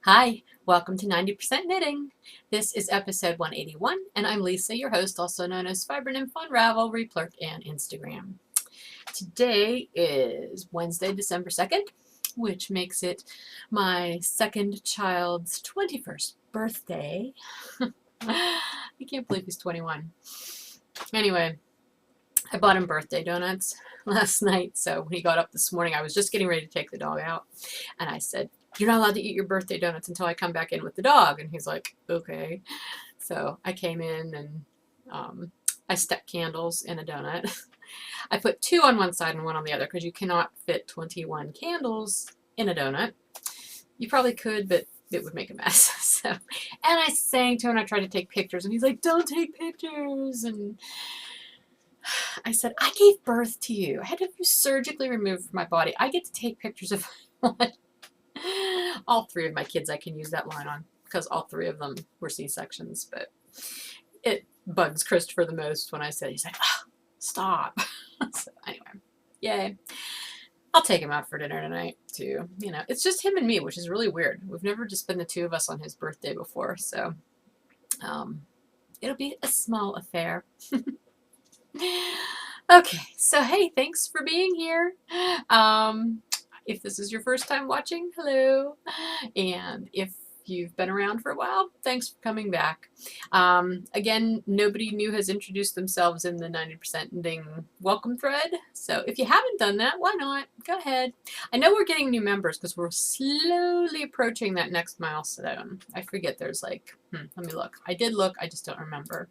Hi, welcome to 90% Knitting. This is episode 181, and I'm Lisa, your host, also known as Fiber Nymph on Ravelry, Plurk, and Instagram. Today is Wednesday, December 2nd, which makes it my second child's 21st birthday. I can't believe he's 21. Anyway, I bought him birthday donuts last night, so when he got up this morning, I was just getting ready to take the dog out, and I said, "You're not allowed to eat your birthday donuts until I come back in with the dog." And he's like, "Okay." So I came in and I stuck candles in a donut. I put 2 on one side and 1 on the other because you cannot fit 21 candles in a donut. You probably could, but it would make a mess. So, and I sang to him, and I tried to take pictures, and he's like, "Don't take pictures." And I said, "I gave birth to you. I had to be surgically removed from my body. I get to take pictures if I want." All 3 of my kids I can use that line on because all 3 of them were C-sections, but it bugs Christopher the most when I say, he's like, "Oh, stop." So anyway, yay. I'll take him out for dinner tonight too. You know, it's just him and me, which is really weird. We've never just been the 2 of us on his birthday before, so it'll be a small affair. Okay, so hey, thanks for being here. If this is your first time watching, hello. And if you've been around for a while, thanks for coming back. Again, nobody new has introduced themselves in the 90% Knitting welcome thread. So if you haven't done that, why not? Go ahead. I know we're getting new members because we're slowly approaching that next milestone. I forget there's like, let me look. I did look, I just don't remember.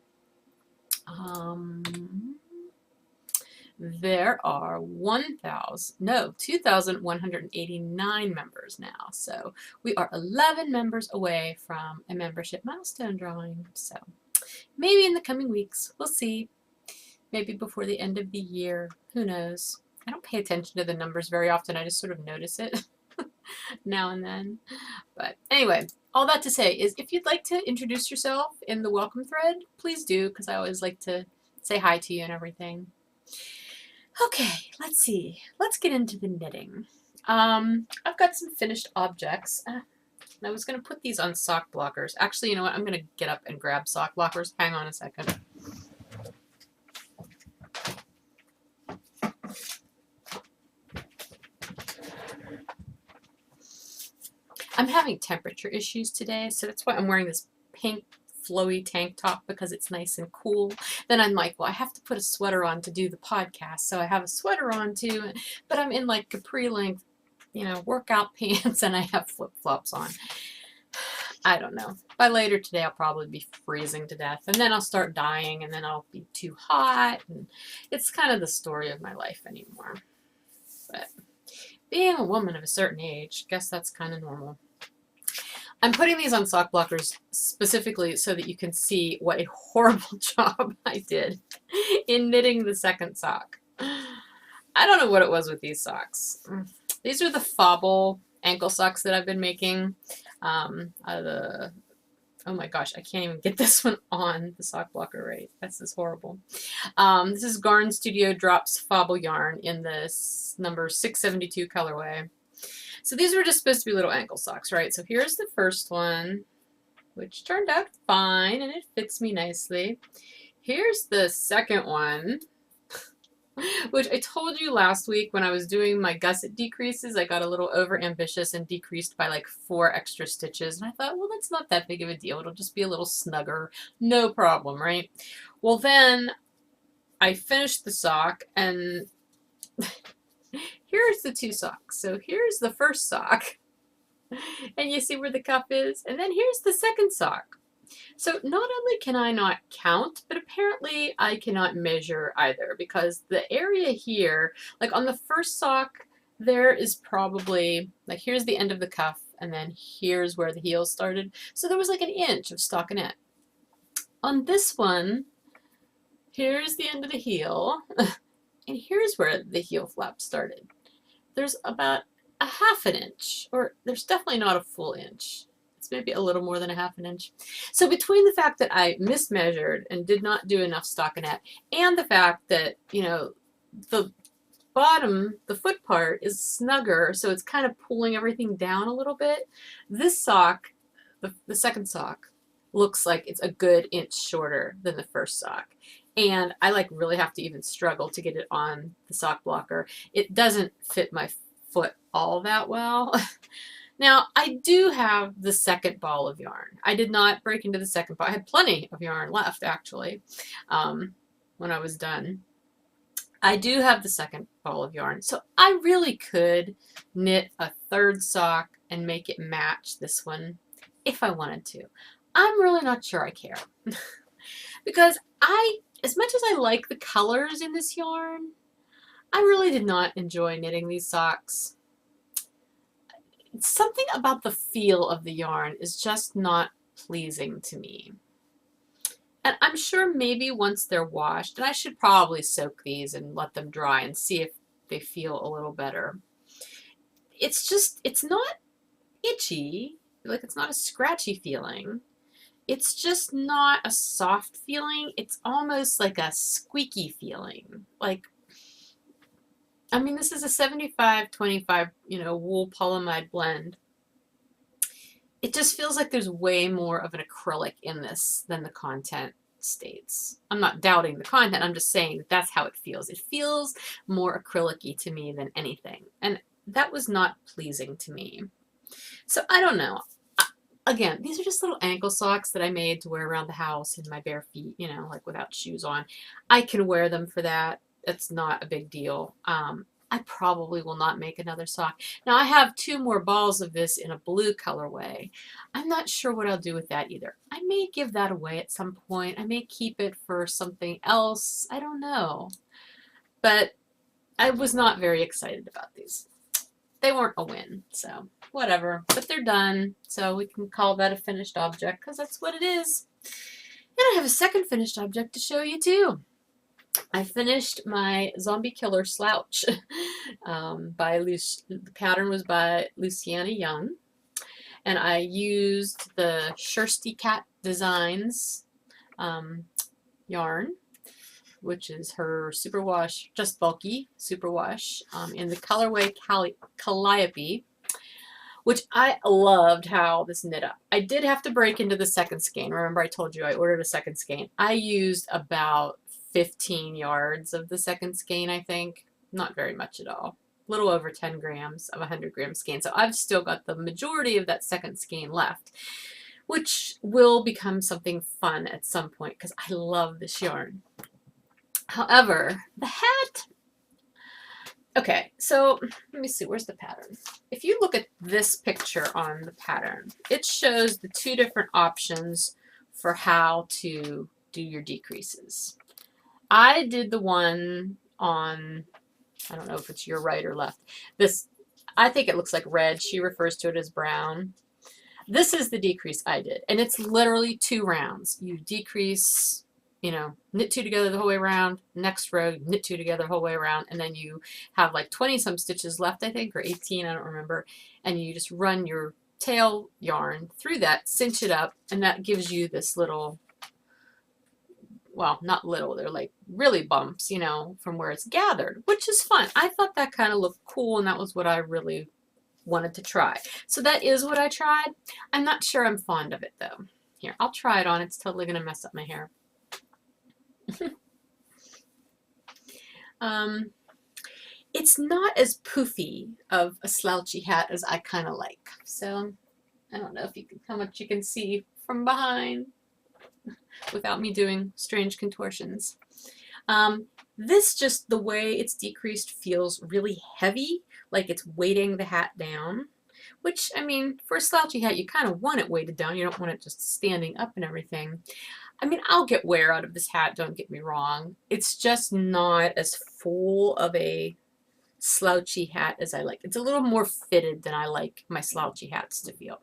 There are 2,189 members now. So we are 11 members away from a membership milestone drawing. So maybe in the coming weeks, we'll see. Maybe before the end of the year, who knows? I don't pay attention to the numbers very often. I just sort of notice it now and then. But anyway, all that to say is if you'd like to introduce yourself in the welcome thread, please do, because I always like to say hi to you and everything. Okay, let's see. Let's get into the knitting. I've got some finished objects. I was going to put these on sock blockers. Actually, you know what? I'm going to get up and grab sock blockers. Hang on a second. I'm having temperature issues today, so that's why I'm wearing this pink flowy tank top because it's nice and cool. Then I'm like, well, I have to put a sweater on to do the podcast, so I have a sweater on too, but I'm in like capri length, you know, workout pants, and I have flip-flops on. I don't know. By later today, I'll probably be freezing to death, and then I'll start dying, and then I'll be too hot, and it's kind of the story of my life anymore. But being a woman of a certain age, guess that's kind of normal. I'm putting these on sock blockers specifically so that you can see what a horrible job I did in knitting the second sock. I don't know what it was with these socks. These are the Fauble ankle socks that I've been making. Oh my gosh, I can't even get this one on the sock blocker right. This is horrible. This is Garn Studio Drops Fauble yarn in this number 672 colorway. So these were just supposed to be little ankle socks, right? So here's the first one, which turned out fine, and it fits me nicely. Here's the second one, which I told you last week when I was doing my gusset decreases, I got a little over ambitious and decreased by like 4 extra stitches. And I thought, well, that's not that big of a deal. It'll just be a little snugger. No problem, right? Well, then I finished the sock, and here's the 2 socks. So here's the first sock, and you see where the cuff is, and then here's the second sock. So not only can I not count, but apparently I cannot measure either, because the area here, like on the first sock, there is probably, like here's the end of the cuff, and then here's where the heel started. So there was like an inch of stockinette. On this one, here's the end of the heel, and here's where the heel flap started. There's about a ½ inch, or there's definitely not a full inch. It's maybe a little more than a ½ inch. So between the fact that I mismeasured and did not do enough stockinette, and the fact that, you know, the bottom, the foot part, is snugger, so it's kind of pulling everything down a little bit. This sock, the second sock, looks like it's a good inch shorter than the first sock. And I like really have to even struggle to get it on the sock blocker. It doesn't fit my foot all that well. Now, I do have the second ball of yarn. I did not break into the second ball. I had plenty of yarn left, actually, when I was done. I do have the second ball of yarn, so I really could knit a third sock and make it match this one if I wanted to. I'm really not sure I care. Because as much as I like the colors in this yarn, I really did not enjoy knitting these socks. Something about the feel of the yarn is just not pleasing to me. And I'm sure maybe once they're washed, and I should probably soak these and let them dry and see if they feel a little better. It's not itchy, like it's not a scratchy feeling. It's just not a soft feeling. It's almost like a squeaky feeling. Like, I mean, this is a 75-25, wool polyamide blend. It just feels like there's way more of an acrylic in this than the content states. I'm not doubting the content. I'm just saying that that's how it feels. It feels more acrylic-y to me than anything. And that was not pleasing to me. So I don't know. Again, these are just little ankle socks that I made to wear around the house in my bare feet, like without shoes on. I can wear them for that. It's not a big deal. I probably will not make another sock. Now, I have 2 more balls of this in a blue colorway. I'm not sure what I'll do with that either. I may give that away at some point. I may keep it for something else. I don't know. But I was not very excited about these. They weren't a win, so whatever. But they're done, so we can call that a finished object because that's what it is. And I have a second finished object to show you too. I finished my Zombie Killer Slouch. The pattern was by Luciana Young, and I used the Shirsty Cat Designs yarn, which is her superwash, just bulky superwash, in the colorway Calliope, which I loved how this knit up. I did have to break into the second skein. Remember I told you I ordered a second skein. I used about 15 yards of the second skein, I think. Not very much at all. A little over 10 grams of a 100-gram skein. So I've still got the majority of that second skein left, which will become something fun at some point because I love this yarn. However, the hat, okay, so let me see, where's the pattern? If you look at this picture on the pattern, it shows the 2 different options for how to do your decreases. I did the one on, I don't know if it's your right or left. This, I think it looks like red. She refers to it as brown. This is the decrease I did, and it's literally 2 rounds. You decrease, knit 2 together the whole way around, next row, knit 2 together the whole way around, and then you have like 20-some stitches left, I think, or 18, I don't remember, and you just run your tail yarn through that, cinch it up, and that gives you this little, well, not little, they're like really bumps, from where it's gathered, which is fun. I thought that kind of looked cool, and that was what I really wanted to try. So that is what I tried. I'm not sure I'm fond of it, though. Here, I'll try it on. It's totally going to mess up my hair. It's not as poofy of a slouchy hat as I kind of like. So I don't know how much you can see from behind without me doing strange contortions. This, just the way it's decreased, feels really heavy, like it's weighting the hat down, which, I mean, for a slouchy hat, you kind of want it weighted down. You don't want it just standing up and everything. I mean, I'll get wear out of this hat, don't get me wrong. It's just not as full of a slouchy hat as I like. It's a little more fitted than I like my slouchy hats to feel.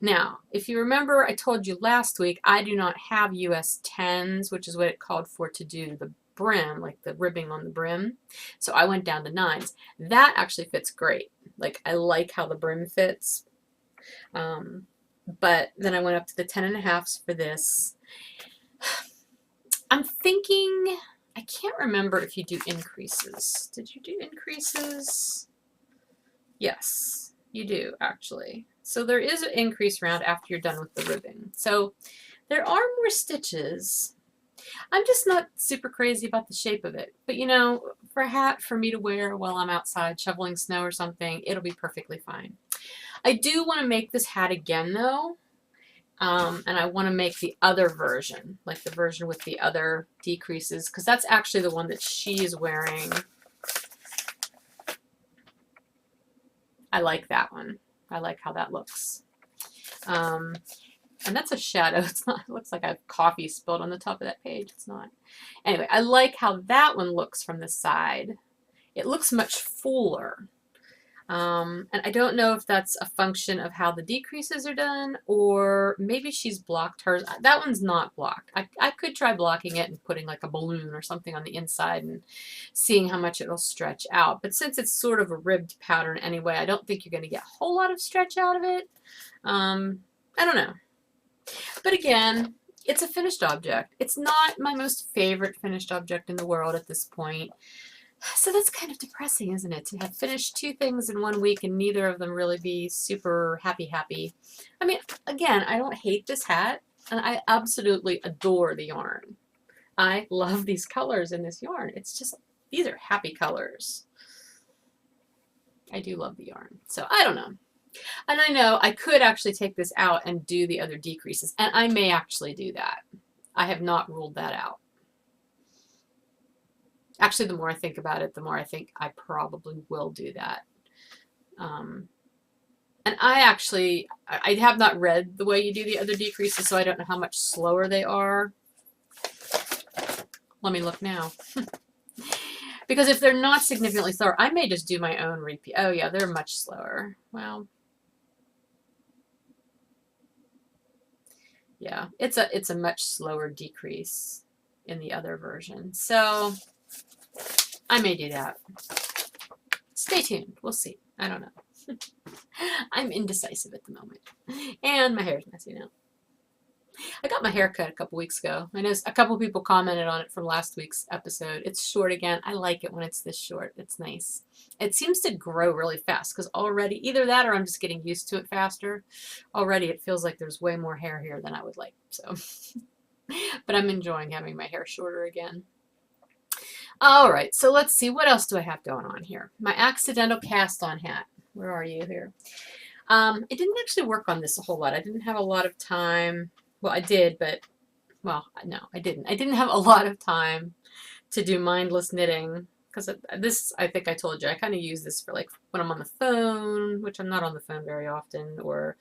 Now, if you remember, I told you last week, I do not have US 10s, which is what it called for to do the brim, like the ribbing on the brim. So I went down to 9s. That actually fits great. Like, I like how the brim fits. But then I went up to the 10.5s for this. I'm thinking I can't remember if you do increases. Did you do increases? Yes, you do actually. So there is an increase round after you're done with the ribbing. So there are more stitches. I'm just not super crazy about the shape of it. But you know, for a hat for me to wear while I'm outside shoveling snow or something, it'll be perfectly fine. I do want to make this hat again though. And I want to make the other version, like the version with the other decreases, because that's actually the one that she is wearing. I like that one. I like how that looks. And that's a shadow. It's not, it looks like I have coffee spilled on the top of that page. It's not. Anyway, I like how that one looks from the side. It looks much fuller. And I don't know if that's a function of how the decreases are done, or maybe she's blocked hers. That one's not blocked. I could try blocking it and putting like a balloon or something on the inside and seeing how much it'll stretch out. But since it's sort of a ribbed pattern anyway, I don't think you're going to get a whole lot of stretch out of it. I don't know. But again, it's a finished object. It's not my most favorite finished object in the world at this point. So that's kind of depressing, isn't it? To have finished 2 things in 1 week and neither of them really be super happy. I mean, again, I don't hate this hat, and I absolutely adore the yarn. I love these colors in this yarn. It's just, these are happy colors. I do love the yarn. So I don't know. And I know I could actually take this out and do the other decreases, and I may actually do that. I have not ruled that out. Actually, the more I think about it, the more I think I probably will do that. And I have not read the way you do the other decreases, so I don't know how much slower they are. Let me look now. Because if they're not significantly slower, I may just do my own repeat. Oh yeah, they're much slower. Well, yeah, it's a much slower decrease in the other version. So I may do that. Stay tuned. We'll see. I don't know. I'm indecisive at the moment. And my hair's messy now. I got my hair cut a couple weeks ago. I know a couple people commented on it from last week's episode. It's short again. I like it when it's this short. It's nice. It seems to grow really fast because already, either that or I'm just getting used to it faster. Already it feels like there's way more hair here than I would like. So, but I'm enjoying having my hair shorter again. All right, so let's see. What else do I have going on here? My accidental cast-on hat. Where are you here? I didn't actually work on this a whole lot. I didn't have a lot of time. Well, I did, but, well, no, I didn't. I didn't have a lot of time to do mindless knitting because this, I think I told you, I kind of use this for like when I'm on the phone, which I'm not on the phone very often, or,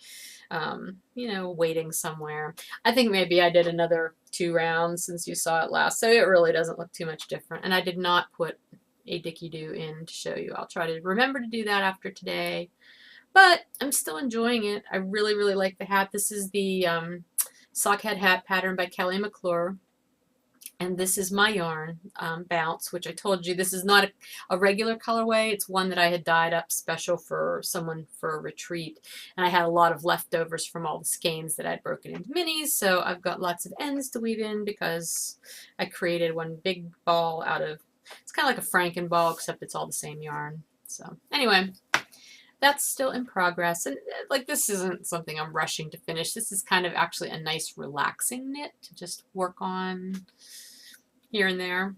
you know, waiting somewhere. I think maybe I did another 2 rounds since you saw it last, so it really doesn't look too much different. And I did not put a Dicky-Doo in to show you. I'll try to remember to do that after today. But I'm still enjoying it. I really, really like the hat. This is the Sockhead hat pattern by Kelly McClure. And this is my yarn, Bounce, which I told you this is not a regular colorway. It's one that I had dyed up special for someone for a retreat. And I had a lot of leftovers from all the skeins that I'd broken into minis. So I've got lots of ends to weave in because I created one big ball out of, it's kind of like a Franken ball, except it's all the same yarn. So anyway, that's still in progress. And like, this isn't something I'm rushing to finish. This is kind of actually a nice relaxing knit to just work on here and there.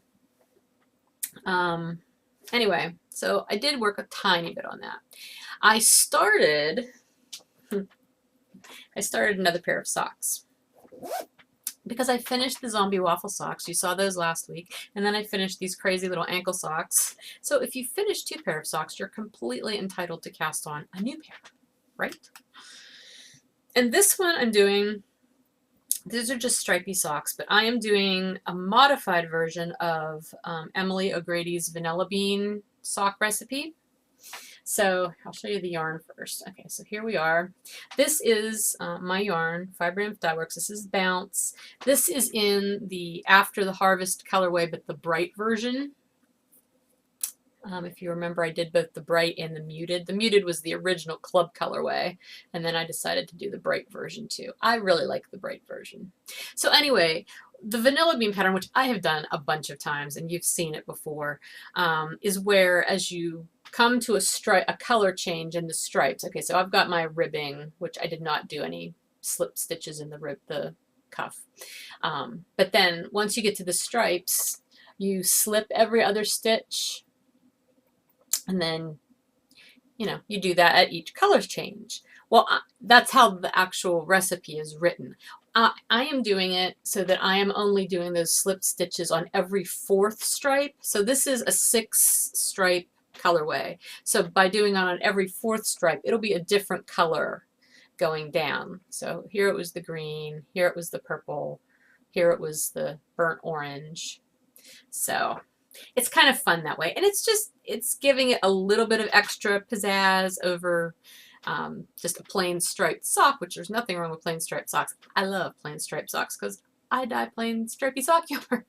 Anyway, so I did work a tiny bit on that. I started another pair of socks because I finished the zombie waffle socks. You saw those last week. And then I finished these crazy little ankle socks. So if you finish 2 pairs of socks, you're completely entitled to cast on a new pair, right? And this one I'm doing, these are just stripy socks, but I am doing a modified version of Emily O'Grady's vanilla bean sock recipe. So I'll show you the yarn first. Okay, so here we are. This is my yarn, Fiber Nymph Dye Works. This is Bounce. This is in the After the Harvest colorway, but the bright version. If you remember, I did both the bright and the muted. The muted was the original club colorway, and then I decided to do the bright version too. I really like the bright version. So anyway, the vanilla bean pattern, which I have done a bunch of times and you've seen it before, is where as you come to a color change in the stripes. Okay, so I've got my ribbing, which I did not do any slip stitches in the cuff. But then once you get to the stripes, you slip every other stitch, and then you do that at each color change. Well, that's how the actual recipe is written. I am doing it so that I am only doing those slip stitches on every 4th stripe. So this is a 6 stripe colorway. So by doing it on every 4th stripe, it'll be a different color going down. So here it was the green, here it was the purple, here it was the burnt orange. So it's kind of fun that way. And it's giving it a little bit of extra pizzazz over just a plain striped sock, which there's nothing wrong with plain striped socks. I love plain striped socks because I dye plain stripy sock yarn.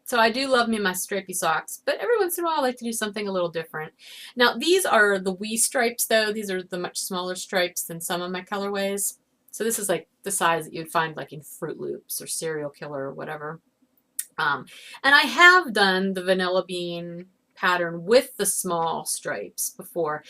So I do love me my stripy socks, but every once in a while I like to do something a little different. Now these are the wee stripes though. These are the much smaller stripes than some of my colorways. So this is like the size that you'd find like in Fruit Loops or Serial Killer or whatever. And I have done the vanilla bean pattern with the small stripes before.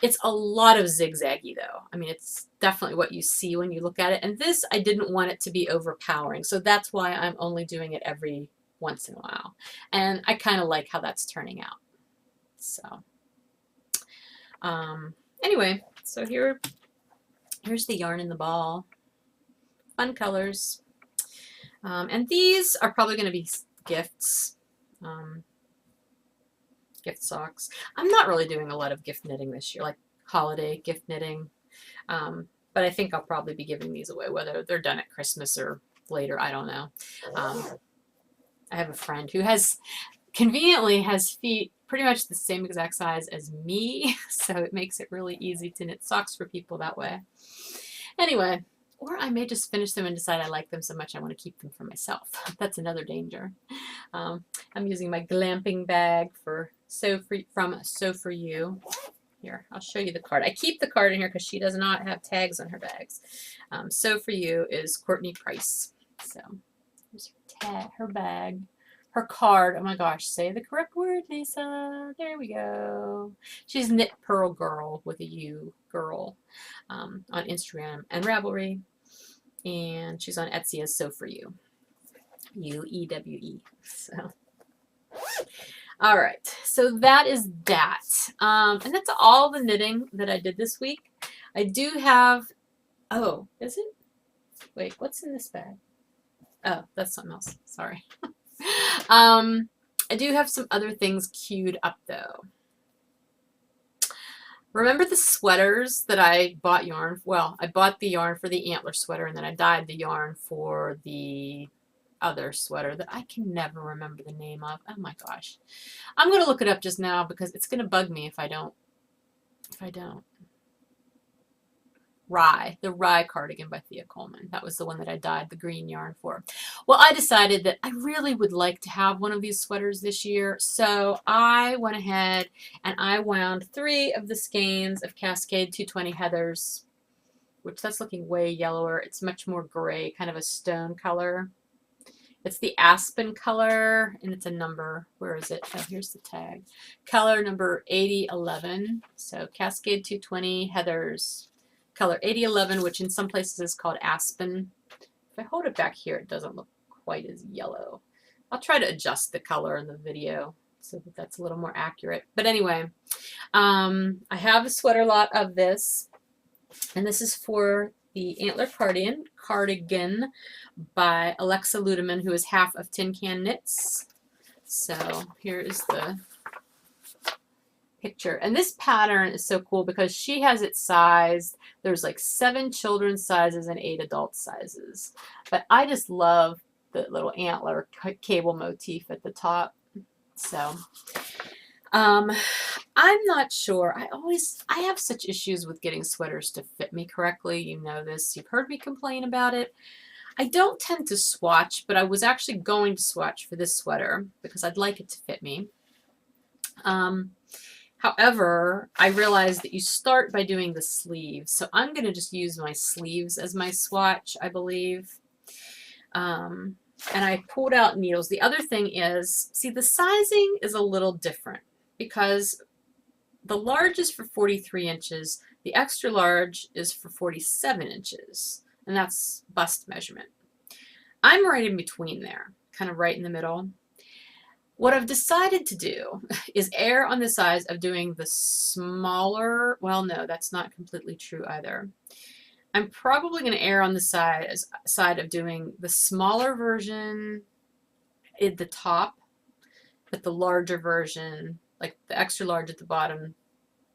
It's a lot of zigzaggy though. I mean, it's definitely what you see when you look at it. And this, I didn't want it to be overpowering. So that's why I'm only doing it every once in a while. And I kind of like how that's turning out. So anyway, so here's the yarn in the ball. Fun colors. And these are probably going to be gifts. Gift socks. I'm not really doing a lot of gift knitting this year, like holiday gift knitting. But I think I'll probably be giving these away, whether they're done at Christmas or later. I don't know. I have a friend who conveniently has feet pretty much the same exact size as me, so it makes it really easy to knit socks for people that way. Anyway, or I may just finish them and decide I like them so much I want to keep them for myself. That's another danger. I'm using my glamping bag from Sew For You. Here, I'll show you the card. I keep the card in here because she does not have tags on her bags. Sew For You is Courtney Price. So here's her bag. Her card. Oh my gosh, say the correct word, Lisa. There we go. She's Knit Pearl Girl with a U, girl, on Instagram and Ravelry. And she's on Etsy as Sew For You. U-E-W-E. So, all right. So that is that. And that's all the knitting that I did this week. I do have, oh, is it? Wait, what's in this bag? Oh, that's something else. Sorry. I do have some other things queued up though. Remember the sweaters that I bought yarn? Well, I bought the yarn for the antler sweater and then I dyed the yarn for the other sweater that I can never remember the name of. Oh my gosh. I'm going to look it up just now because it's going to bug me if I don't. The Rye cardigan by Thea Coleman. That was the one that I dyed the green yarn for. Well, I decided that I really would like to have one of these sweaters this year, so I went ahead and I wound 3 of the skeins of Cascade 220 Heathers, which that's looking way yellower. It's much more gray, kind of a stone color. It's the Aspen color, and it's a number. Where is it? Oh, here's the tag. Color number 8011. So Cascade 220 Heathers. Color 8011, which in some places is called Aspen. If I hold it back here, it doesn't look quite as yellow. I'll try to adjust the color in the video so that that's a little more accurate. But anyway, I have a sweater lot of this, and this is for the Antler Cardigan by Alexa Ludeman, who is half of Tin Can Knits. So here is the picture, and this pattern is so cool because she has it sized. There's like 7 children's sizes and 8 adult sizes, but I just love the little antler cable motif at the top. So I'm not sure. I have such issues with getting sweaters to fit me correctly. You know this. You've heard me complain about it. I don't tend to swatch, but I was actually going to swatch for this sweater because I'd like it to fit me. However, I realized that you start by doing the sleeves, so I'm going to just use my sleeves as my swatch, I believe. And I pulled out needles. The other thing is, see, the sizing is a little different because the large is for 43 inches, the extra large is for 47 inches, and that's bust measurement. I'm right in between there, kind of right in the middle. What I've decided to do is err on the side of doing the smaller, well, no, that's not completely true either. I'm probably going to err on the side of doing the smaller version at the top, but the larger version, like the extra large at the bottom,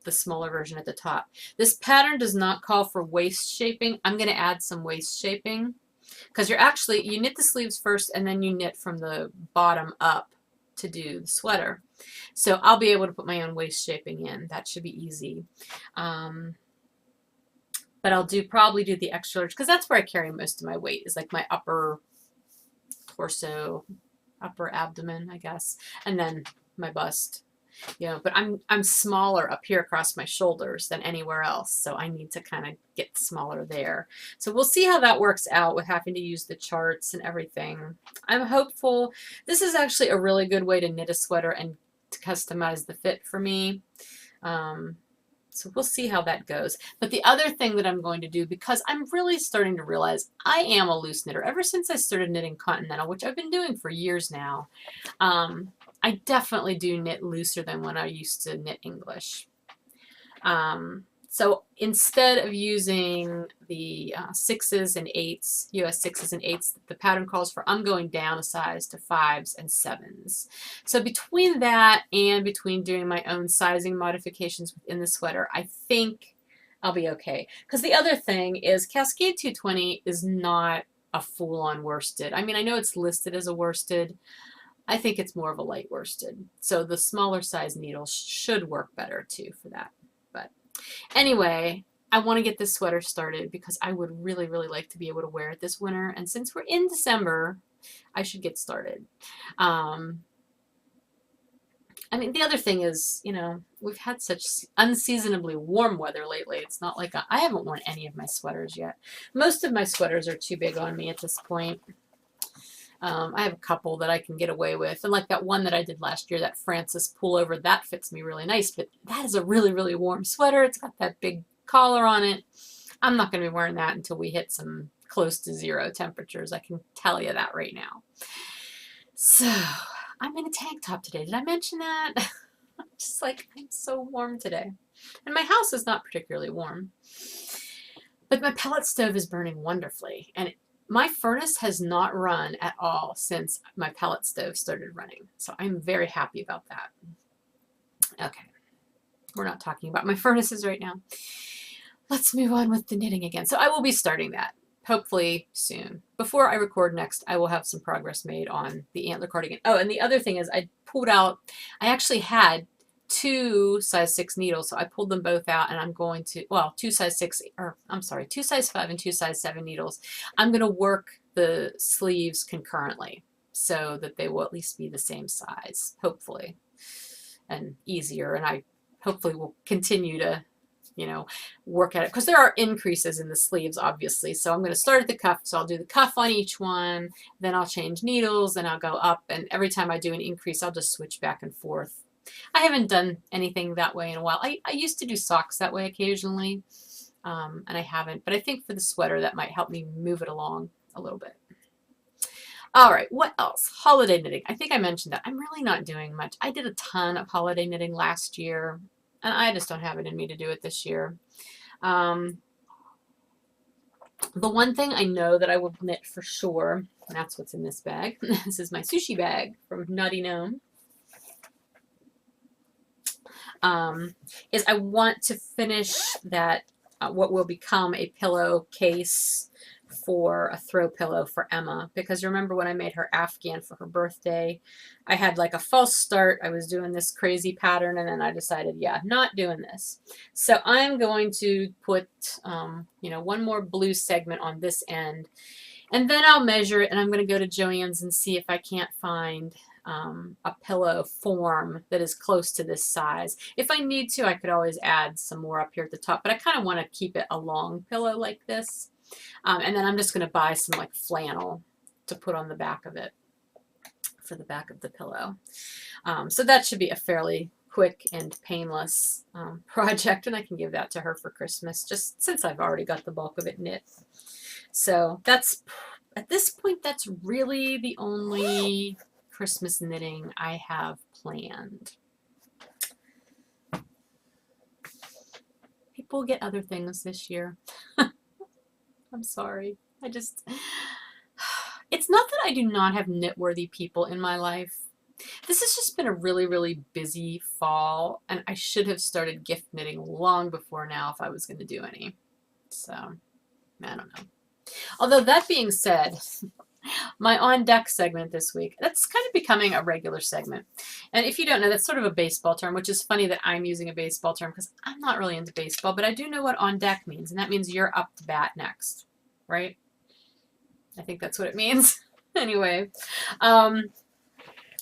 the smaller version at the top. This pattern does not call for waist shaping. I'm going to add some waist shaping because you knit the sleeves first and then you knit from the bottom up to do the sweater. So I'll be able to put my own waist shaping in. That should be easy. But I'll probably do the extra large because that's where I carry most of my weight, is like my upper torso, upper abdomen, I guess, and then my bust. You know, but I'm smaller up here across my shoulders than anywhere else, so I need to kind of get smaller there. So we'll see how that works out with having to use the charts and everything. I'm hopeful. This is actually a really good way to knit a sweater and to customize the fit for me. So we'll see how that goes. But the other thing that I'm going to do, because I'm really starting to realize I am a loose knitter ever since I started knitting Continental, which I've been doing for years now. I definitely do knit looser than when I used to knit English. So instead of using the 6s and 8s, US 6s and 8s that the pattern calls for, I'm going down a size to 5s and 7s. So between that and between doing my own sizing modifications within the sweater, I think I'll be okay. Because the other thing is Cascade 220 is not a full-on worsted. I mean, I know it's listed as a worsted. I think it's more of a light worsted. So the smaller size needles should work better too for that. But anyway, I want to get this sweater started because I would really, really like to be able to wear it this winter. And since we're in December, I should get started. I mean, the other thing is, you know, we've had such unseasonably warm weather lately. It's not like I haven't worn any of my sweaters yet. Most of my sweaters are too big on me at this point. I have a couple that I can get away with. And like that one that I did last year, that Francis pullover, that fits me really nice. But that is a really, really warm sweater. It's got that big collar on it. I'm not going to be wearing that until we hit some close to 0 temperatures. I can tell you that right now. So I'm in a tank top today. Did I mention that? I'm just like, I'm so warm today. And my house is not particularly warm. But my pellet stove is burning wonderfully. And my furnace has not run at all since my pellet stove started running. So I'm very happy about that. Okay. We're not talking about my furnaces right now. Let's move on with the knitting again. So I will be starting that hopefully soon. Before I record next, I will have some progress made on the antler cardigan. Oh, and the other thing is I actually had 2 size 6 needles, so I pulled them both out, and I'm going to, well, 2 size 6, or I'm sorry, 2 size 5 and 2 size 7 needles. I'm going to work the sleeves concurrently so that they will at least be the same size, hopefully, and easier, and I hopefully will continue to, you know, work at it, because there are increases in the sleeves, obviously. So I'm going to start at the cuff, so I'll do the cuff on each one, then I'll change needles, and I'll go up, and every time I do an increase, I'll just switch back and forth. I haven't done anything that way in a while. I used to do socks that way occasionally, and I haven't, but I think for the sweater that might help me move it along a little bit. All right, what else? Holiday knitting. I think I mentioned that. I'm really not doing much. I did a ton of holiday knitting last year, and I just don't have it in me to do it this year. The one thing I know that I will knit for sure, and that's what's in this bag. This is my sushi bag from Nutty Gnome. Is I want to finish that, what will become a pillowcase for a throw pillow for Emma, because remember when I made her Afghan for her birthday, I had like a false start. I was doing this crazy pattern, and then I decided, yeah, not doing this. So I'm going to put, you know, one more blue segment on this end, and then I'll measure it, and I'm going to go to Joann's and see if I can't find a pillow form that is close to this size. If I need to, I could always add some more up here at the top, but I kind of want to keep it a long pillow like this. And then I'm just going to buy some like flannel to put on the back of it for the back of the pillow. So that should be a fairly quick and painless project, and I can give that to her for Christmas, just since I've already got the bulk of it knit. So that's, at this point, that's really the only Christmas knitting I have planned. People get other things this year. I'm sorry. It's not that I do not have knit-worthy people in my life. This has just been a really, really busy fall, and I should have started gift knitting long before now if I was going to do any. So, I don't know. Although that being said, my on deck segment this week, that's kind of becoming a regular segment. And if you don't know, that's sort of a baseball term, which is funny that I'm using a baseball term because I'm not really into baseball, but I do know what on deck means, and that means you're up to bat next, right? I think that's what it means. Anyway,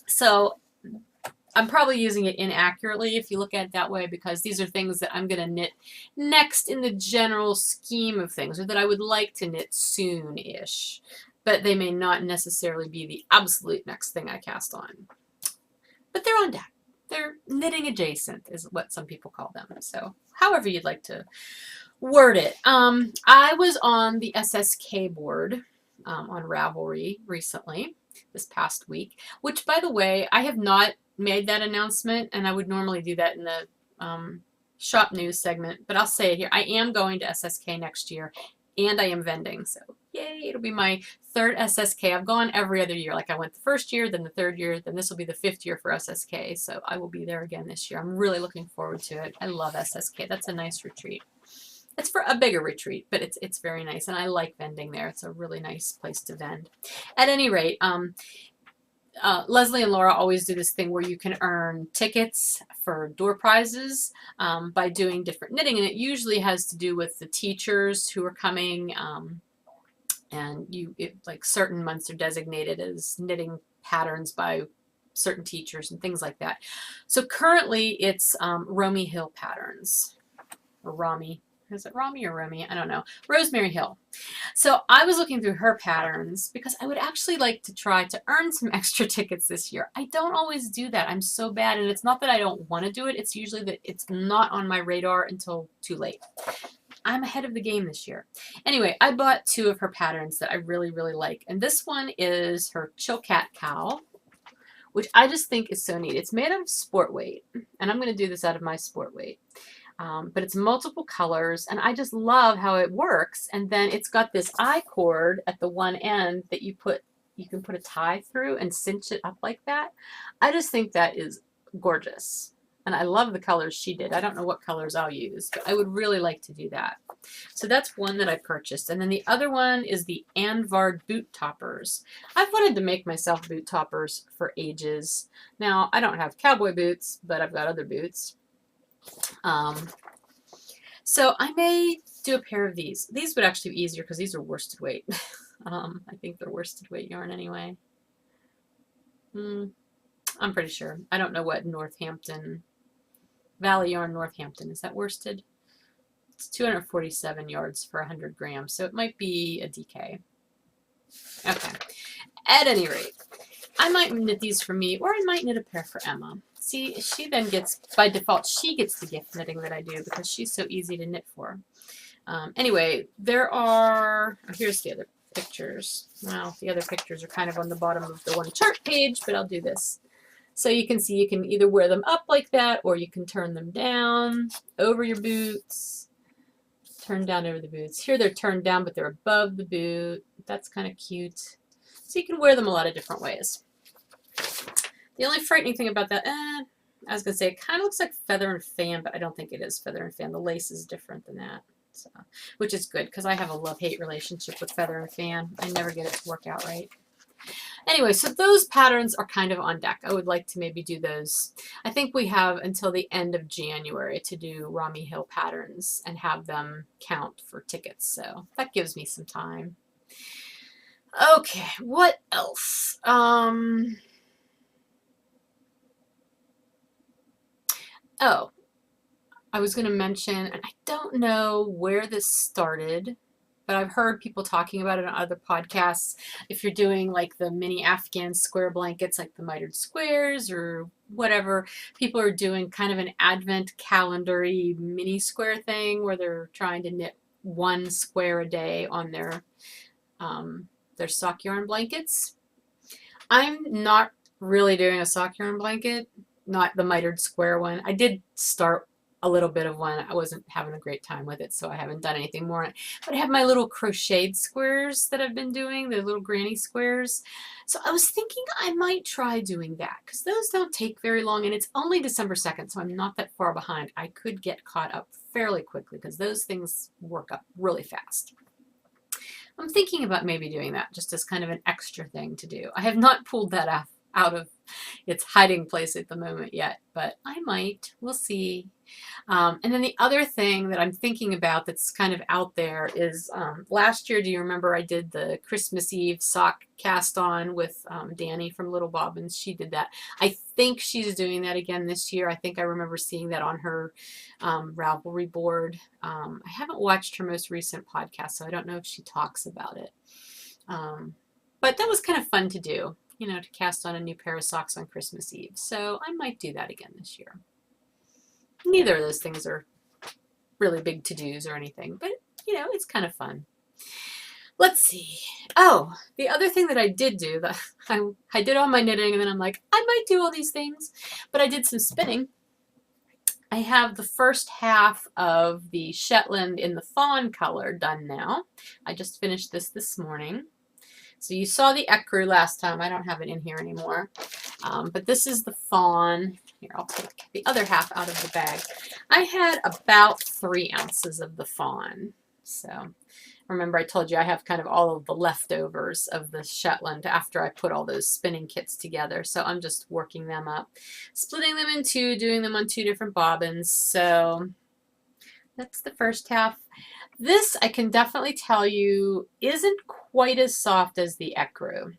so I'm probably using it inaccurately if you look at it that way, because these are things that I'm going to knit next in the general scheme of things, or that I would like to knit soon-ish, but they may not necessarily be the absolute next thing I cast on. But they're on deck. They're knitting adjacent is what some people call them. So however you'd like to word it. I was on the SSK board on Ravelry recently, this past week, which, by the way, I have not made that announcement, and I would normally do that in the shop news segment, but I'll say it here. I am going to SSK next year, and I am vending, so yay, it'll be my third SSK. I've gone every other year. Like I went the first year, then the third year, then this will be the 5th year for SSK, so I will be there again this year. I'm really looking forward to it. I love SSK. That's a nice retreat. It's for a bigger retreat, but it's very nice, and I like vending there. It's a really nice place to vend. At any rate, Leslie and Laura always do this thing where you can earn tickets for door prizes by doing different knitting, and it usually has to do with the teachers who are coming, and like certain months are designated as knitting patterns by certain teachers and things like that. So currently it's Romy Hill patterns, or Romy. Is it Romy or Romy? I don't know. Rosemary Hill. So I was looking through her patterns because I would actually like to try to earn some extra tickets this year. I don't always do that. I'm so bad. And it's not that I don't want to do it. It's usually that it's not on my radar until too late. I'm ahead of the game this year. Anyway, I bought 2 of her patterns that I really, really like. And this one is her Chilkat Cowl, which I just think is so neat. It's made of sport weight. And I'm going to do this out of my sport weight. But it's multiple colors, and I just love how it works. And then it's got this I-cord at the one end that you can put a tie through and cinch it up like that. I just think that is gorgeous. And I love the colors she did. I don't know what colors I'll use, but I would really like to do that. So that's one that I purchased. And then the other one is the Anvard boot toppers. I've wanted to make myself boot toppers for ages. Now, I don't have cowboy boots, but I've got other boots. So I may do a pair of these. These would actually be easier because these are worsted weight. I think they're worsted weight yarn anyway. I'm pretty sure. I don't know what Northampton, Valley Yarn Northampton, is that worsted? It's 247 yards for 100 grams, so it might be a DK. Okay. At any rate, I might knit these for me, or I might knit a pair for Emma. See, she then gets, by default, she gets the gift knitting that I do because she's so easy to knit for. Anyway, there are, here's the other pictures. Well, the other pictures are kind of on the bottom of the one chart page, but I'll do this. So you can see you can either wear them up like that, or you can turn them down over your boots. Turn down over the boots. Here they're turned down, but they're above the boot. That's kind of cute. So you can wear them a lot of different ways. The only frightening thing about that, I was going to say, it kind of looks like Feather and Fan, but I don't think it is Feather and Fan. The lace is different than that, so, which is good because I have a love-hate relationship with Feather and Fan. I never get it to work out right. Anyway, so those patterns are kind of on deck. I would like to maybe do those. I think we have until the end of January to do Romy Hill patterns and have them count for tickets, so that gives me some time. Okay, what else? Oh, I was going to mention, and I don't know where this started, but I've heard people talking about it on other podcasts. If you're doing like the mini Afghan square blankets, like the mitered squares or whatever, people are doing kind of an advent calendar-y mini square thing where they're trying to knit one square a day on their sock yarn blankets. I'm not really doing a sock yarn blanket, not the mitered square one. I did start a little bit of one. I wasn't having a great time with it, so I haven't done anything more on it. But I have my little crocheted squares that I've been doing, the little granny squares. So I was thinking I might try doing that because those don't take very long, and it's only December 2nd, so I'm not that far behind. I could get caught up fairly quickly because those things work up really fast. I'm thinking about maybe doing that just as kind of an extra thing to do. I have not pulled that out of its hiding place at the moment yet, but I might. We'll see. And then the other thing that I'm thinking about that's kind of out there is last year, do you remember I did the Christmas Eve sock cast on with Danny from Little Bobbins? She did that. I think she's doing that again this year. I think I remember seeing that on her Ravelry board. I haven't watched her most recent podcast, so I don't know if she talks about it. But that was kind of fun to do, you know, to cast on a new pair of socks on Christmas Eve. So I might do that again this year. Neither of those things are really big to-dos or anything, but, you know, it's kind of fun. Let's see. Oh, the other thing that I did do, that I did all my knitting, and then I'm like, I might do all these things, but I did some spinning. I have the first half of the Shetland in the fawn color done now. I just finished this morning. So you saw the ecru last time. I don't have it in here anymore. But this is the fawn. Here, I'll take the other half out of the bag. I had about 3 ounces of the fawn. So remember I told you I have kind of all of the leftovers of the Shetland after I put all those spinning kits together. So I'm just working them up, splitting them in two, doing them on 2 different bobbins. So that's the first half. This, I can definitely tell you, isn't quite as soft as the ecru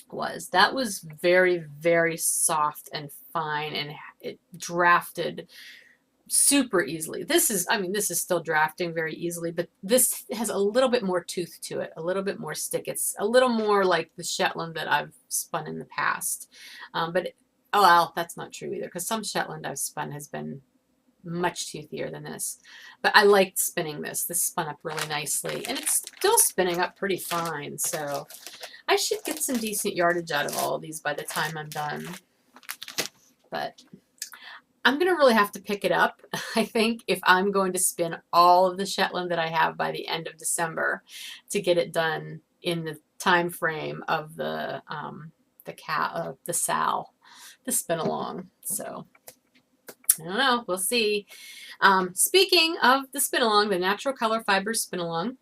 was. That was very, very soft and fine, and it drafted super easily. This is, I mean, this is still drafting very easily, but this has a little bit more tooth to it, a little bit more stick. It's a little more like the Shetland that I've spun in the past. But, oh, well, that's not true either, because some Shetland I've spun has been much toothier than this. But I liked spinning this. This spun up really nicely, and it's still spinning up pretty fine, so I should get some decent yardage out of all of these by the time I'm done. But I'm going to really have to pick it up, I think, if I'm going to spin all of the Shetland that I have by the end of December to get it done in the time frame of the SAL, the spin along. So I don't know. We'll see. Speaking of the spin along, the Natural Color Fibers spin along,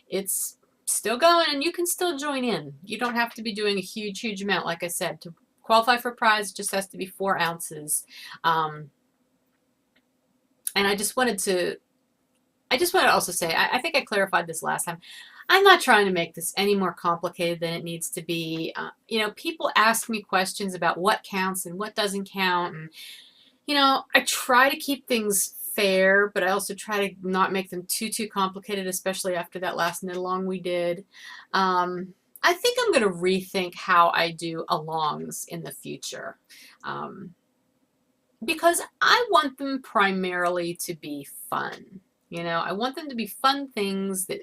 it's still going, and you can still join in. You don't have to be doing a huge, huge amount. Like I said, to qualify for prize, it just has to be 4 ounces. And I just wanted to also say, I think I clarified this last time. I'm not trying to make this any more complicated than it needs to be. You know, people ask me questions about what counts and what doesn't count, and you know, I try to keep things fair, but I also try to not make them too complicated, especially after that last knit along we did. I think I'm going to rethink how I do alongs in the future, because I want them primarily to be fun. You know, I want them to be fun things that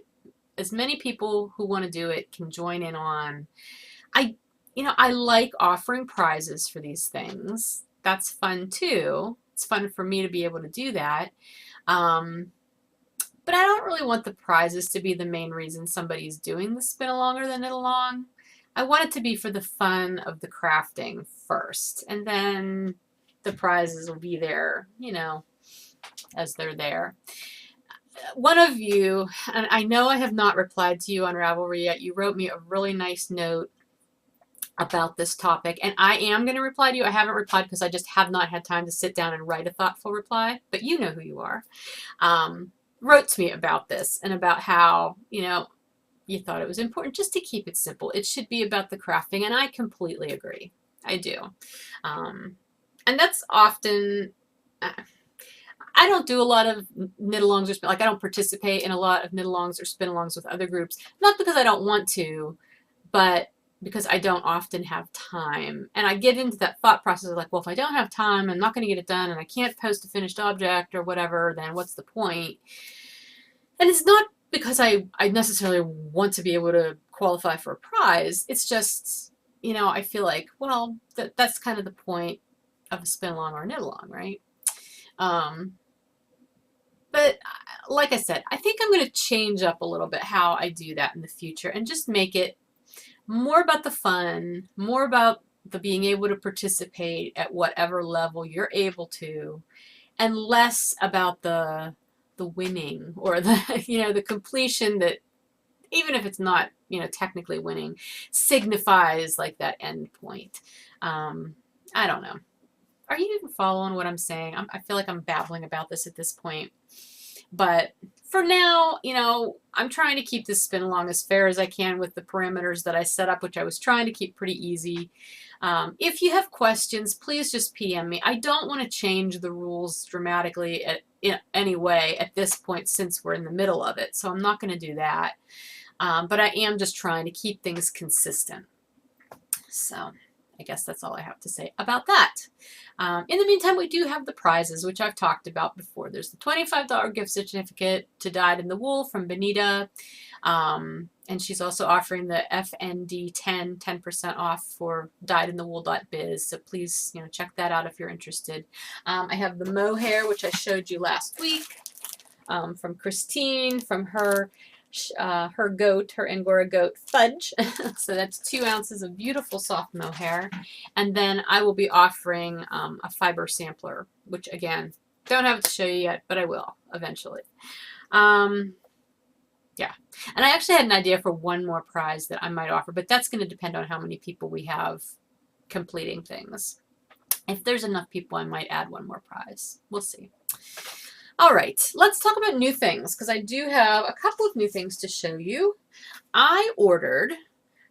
as many people who want to do it can join in on. You know, I like offering prizes for these things. That's fun too. It's fun for me to be able to do that. But I don't really want the prizes to be the main reason somebody's doing the spin along or the knit along. I want it to be for the fun of the crafting first, and then the prizes will be there, you know, as they're there. One of you, and I know I have not replied to you on Ravelry yet, you wrote me a really nice note about this topic, and I am going to reply to you. I haven't replied because I just have not had time to sit down and write a thoughtful reply, but you know who you are. Wrote to me about this and about how, you know, you thought it was important just to keep it simple. It should be about the crafting, and I completely agree. I do. And that's often, I don't do a lot of knit-alongs or spin, like I don't participate in a lot of knit-alongs or spin-alongs with other groups. Not because I don't want to, but because I don't often have time. And I get into that thought process of like, well, if I don't have time, I'm not going to get it done, and I can't post a finished object or whatever, then what's the point? And it's not because I necessarily want to be able to qualify for a prize. It's just, I feel like, well, that's kind of the point of a spin-along or a knit-along, right? But like I said, I think I'm going to change up a little bit how I do that in the future and just make it more about the fun, more about the being able to participate at whatever level you're able to, and less about the winning or the the completion that, even if it's not technically winning, signifies like that end point. I don't know. Are you even following what I'm saying? I feel like I'm babbling about this at this point. But for now, I'm trying to keep this spin along as fair as I can with the parameters that I set up, which I was trying to keep pretty easy. If you have questions, please just PM me. I don't want to change the rules dramatically in any way at this point since we're in the middle of it. So I'm not going to do that. But I am just trying to keep things consistent. So I guess that's all I have to say about that. In the meantime, we do have the prizes, which I've talked about before. There's the $25 gift certificate to Dyed in the Wool from Benita. And she's also offering the FND 10% off for dyedinthewool.biz. So please, check that out if you're interested. I have the mohair, which I showed you last week, from Christine, from her goat, her Angora goat fudge. So that's 2 ounces of beautiful soft mohair. And then I will be offering a fiber sampler, which again, don't have it to show you yet, but I will eventually. Yeah. And I actually had an idea for one more prize that I might offer, but that's going to depend on how many people we have completing things. If there's enough people, I might add one more prize. We'll see. All right, let's talk about new things, because I do have a couple of new things to show you. I ordered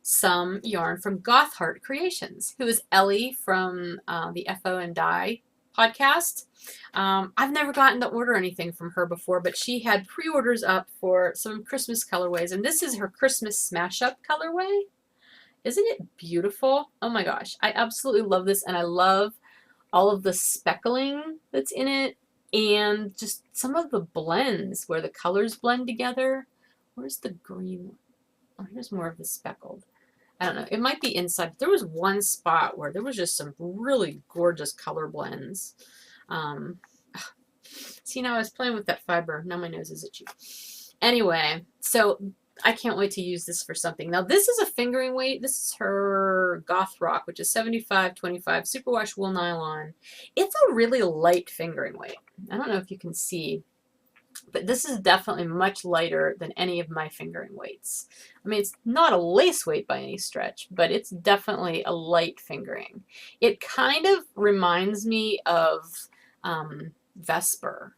some yarn from Gothheart Creations, who is Ellie from the FO and Dye podcast. I've never gotten to order anything from her before, but she had pre-orders up for some Christmas colorways, and this is her Christmas Smash Up colorway. Isn't it beautiful? Oh my gosh, I absolutely love this, and I love all of the speckling that's in it. And just some of the blends where the colors blend together. Where's the green? Oh, here's more of the speckled. I don't know. It might be inside. But there was one spot where there was just some really gorgeous color blends. See, now I was playing with that fiber. Now my nose is itchy. Anyway, so I can't wait to use this for something. Now, this is a fingering weight. This is her Goth Rock, which is 75/25 superwash wool nylon. It's a really light fingering weight. I don't know if you can see, but this is definitely much lighter than any of my fingering weights. I mean, it's not a lace weight by any stretch, but it's definitely a light fingering. It kind of reminds me of Vesper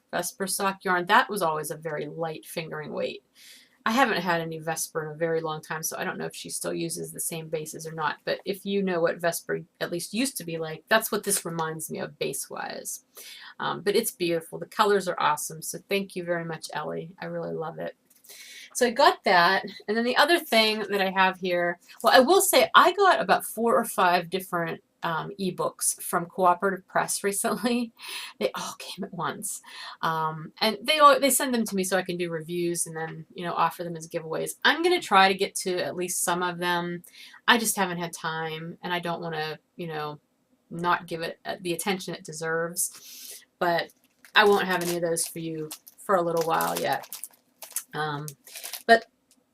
sock yarn. That was always a very light fingering weight. I haven't had any Vesper in a very long time, so I don't know if she still uses the same bases or not. But if you know what Vesper at least used to be like, that's what this reminds me of base-wise. But it's beautiful. The colors are awesome. So thank you very much, Ellie. I really love it. So I got that. And then the other thing that I have here, well, I will say I got about 4 or 5 different ebooks from Cooperative Press recently. They all came at once, and they send them to me so I can do reviews and then offer them as giveaways. I'm gonna try to get to at least some of them. I just haven't had time, and I don't want to not give it the attention it deserves. But I won't have any of those for you for a little while yet. But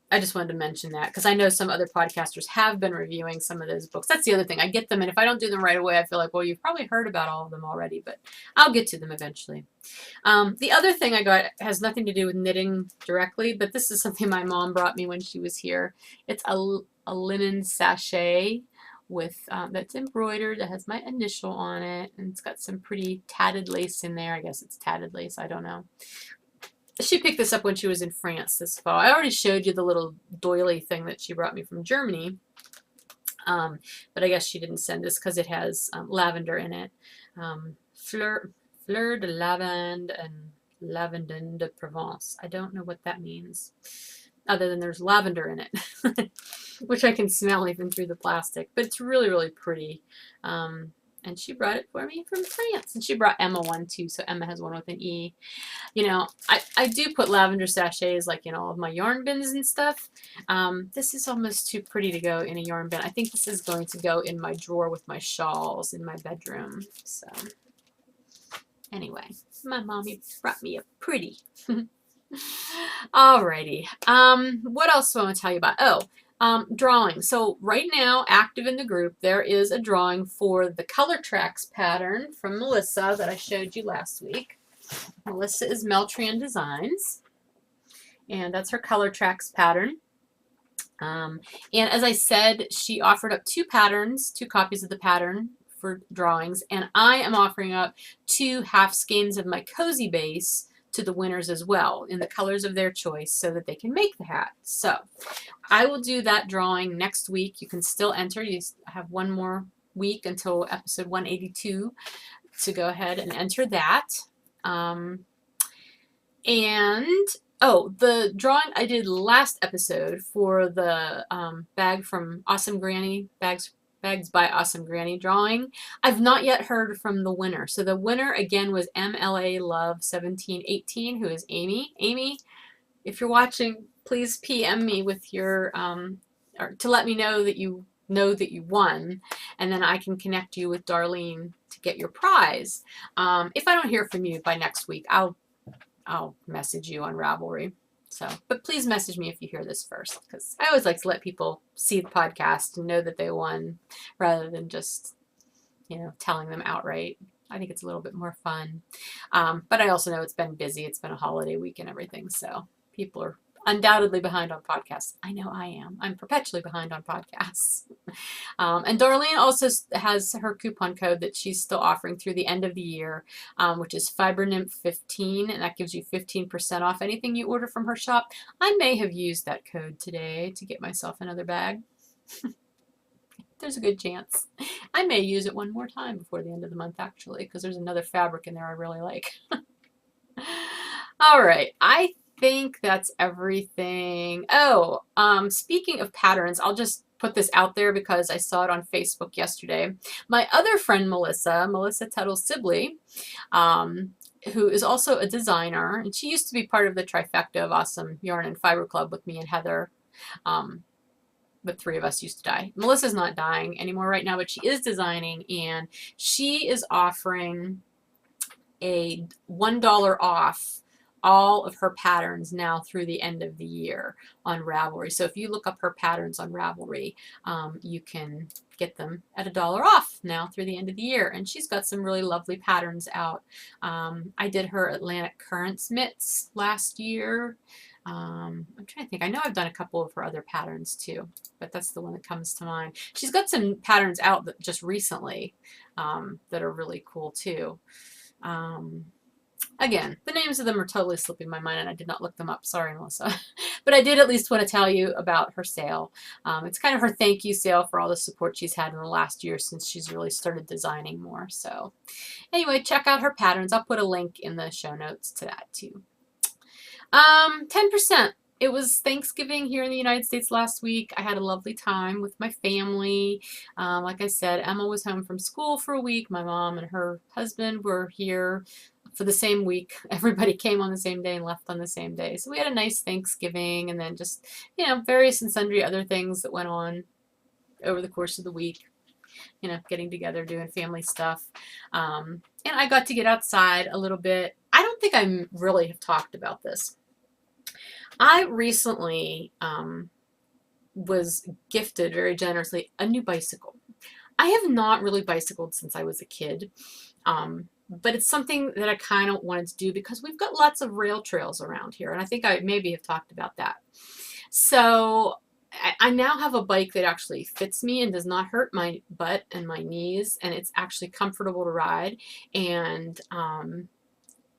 I just wanted to mention that because I know some other podcasters have been reviewing some of those books. That's the other thing. I get them, and if I don't do them right away, I feel like, well, you've probably heard about all of them already, but I'll get to them eventually. The other thing I got has nothing to do with knitting directly, but this is something my mom brought me when she was here. It's a linen sachet with that's embroidered. It has my initial on it, and it's got some pretty tatted lace in there. I guess it's tatted lace. I don't know. She picked this up when she was in France this fall. I already showed you the little doily thing that she brought me from Germany. But I guess she didn't send this because it has lavender in it. Fleur Fleur de Lavande and Lavandin de Provence. I don't know what that means, other than there's lavender in it, which I can smell even through the plastic. But it's really, really pretty. And she brought it for me from France. And she brought Emma one too, so Emma has one with an E. You know, I do put lavender sachets like in all of my yarn bins and stuff. This is almost too pretty to go in a yarn bin. I think this is going to go in my drawer with my shawls in my bedroom. So anyway, my mommy brought me a pretty. Alrighty. What else do I want to tell you about? Oh, drawing. So right now, active in the group, there is a drawing for the Color Tracks pattern from Melissa that I showed you last week. Melissa is Meltran Designs, and that's her Color Tracks pattern. And as I said, she offered up 2 patterns, 2 copies of the pattern for drawings, and I am offering up 2 half skeins of my Cozy Base to the winners as well in the colors of their choice so that they can make the hat. So I will do that drawing next week. You can still enter. You have one more week until episode 182 to go ahead and enter that. The drawing I did last episode for the bag from Awesome Granny, Bags by Awesome Granny drawing, I've not yet heard from the winner. So the winner again was MLA Love 1718, who is Amy. Amy, if you're watching, please PM me with your or to let me know that you won, and then I can connect you with Darlene to get your prize. If I don't hear from you by next week, I'll message you on Ravelry. So, but please message me if you hear this first, because I always like to let people see the podcast and know that they won rather than just, telling them outright. I think it's a little bit more fun. But I also know it's been busy. It's been a holiday week and everything. So people are undoubtedly behind on podcasts. I know I am. I'm perpetually behind on podcasts. And Darlene also has her coupon code that she's still offering through the end of the year, which is FiberNymph15, and that gives you 15% off anything you order from her shop. I may have used that code today to get myself another bag. There's a good chance. I may use it one more time before the end of the month, actually, because there's another fabric in there I really like. All right. I think that's everything. Oh, speaking of patterns, I'll just put this out there because I saw it on Facebook yesterday. My other friend, Melissa Tuttle Sibley, who is also a designer, and she used to be part of the trifecta of Awesome Yarn and Fiber Club with me and Heather. The 3 of us used to dye. Melissa's not dying anymore right now, but she is designing, and she is offering a $1 off all of her patterns now through the end of the year on Ravelry. So if you look up her patterns on Ravelry, you can get them at $1 off now through the end of the year. And she's got some really lovely patterns out. I did her Atlantic Currents mitts last year. I'm trying to think. I know I've done a couple of her other patterns too, but that's the one that comes to mind. She's got some patterns out that just recently that are really cool too. Again, the names of them are totally slipping my mind, and I did not look them up. Sorry, Melissa. But I did at least want to tell you about her sale. It's kind of her thank you sale for all the support she's had in the last year since she's really started designing more. So anyway, check out her patterns. I'll put a link in the show notes to that too. 10%. It was Thanksgiving here in the United States last week. I had a lovely time with my family. Like I said, Emma was home from school for a week. My mom and her husband were here for the same week. Everybody came on the same day and left on the same day. So we had a nice Thanksgiving, and then just, various and sundry other things that went on over the course of the week. Getting together, doing family stuff. And I got to get outside a little bit. I don't think I really have talked about this. I recently was gifted very generously a new bicycle. I have not really bicycled since I was a kid. But it's something that I kind of wanted to do because we've got lots of rail trails around here. And I think I maybe have talked about that. So I now have a bike that actually fits me and does not hurt my butt and my knees. And it's actually comfortable to ride. And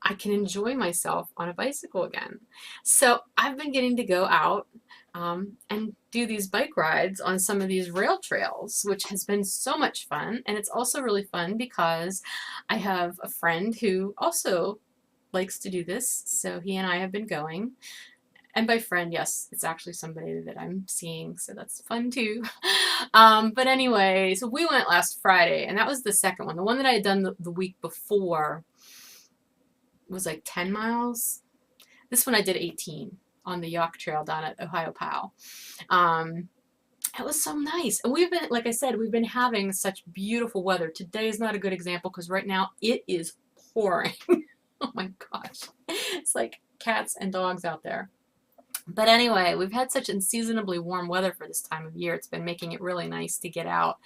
I can enjoy myself on a bicycle again. So I've been getting to go out and do these bike rides on some of these rail trails, which has been so much fun. And it's also really fun because I have a friend who also likes to do this. So he and I have been going. And by friend, yes, it's actually somebody that I'm seeing, so that's fun too. But anyway, so we went last Friday, and that was the second one. The one that I had done the week before was like 10 miles. This one I did 18 on the Yacht Trail down at Ohio Powell. It was so nice. And we've been, like I said, we've been having such beautiful weather. Today is not a good example because right now it is pouring. Oh my gosh. It's like cats and dogs out there. But anyway, we've had such unseasonably warm weather for this time of year. It's been making it really nice to get out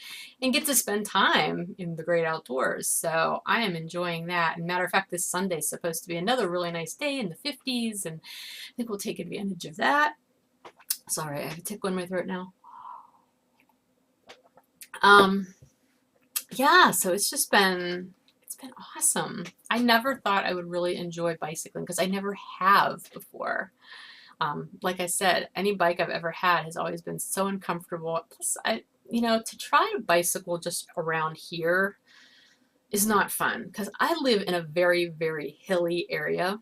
and get to spend time in the great outdoors. So I am enjoying that. And matter of fact, this Sunday is supposed to be another really nice day in the 50s, and I think we'll take advantage of that. Sorry, I have a tickle in my throat now. Yeah, so it's been awesome. I never thought I would really enjoy bicycling because I never have before. Like I said, any bike I've ever had has always been so uncomfortable. Plus, to try to bicycle just around here is not fun because I live in a very, very hilly area.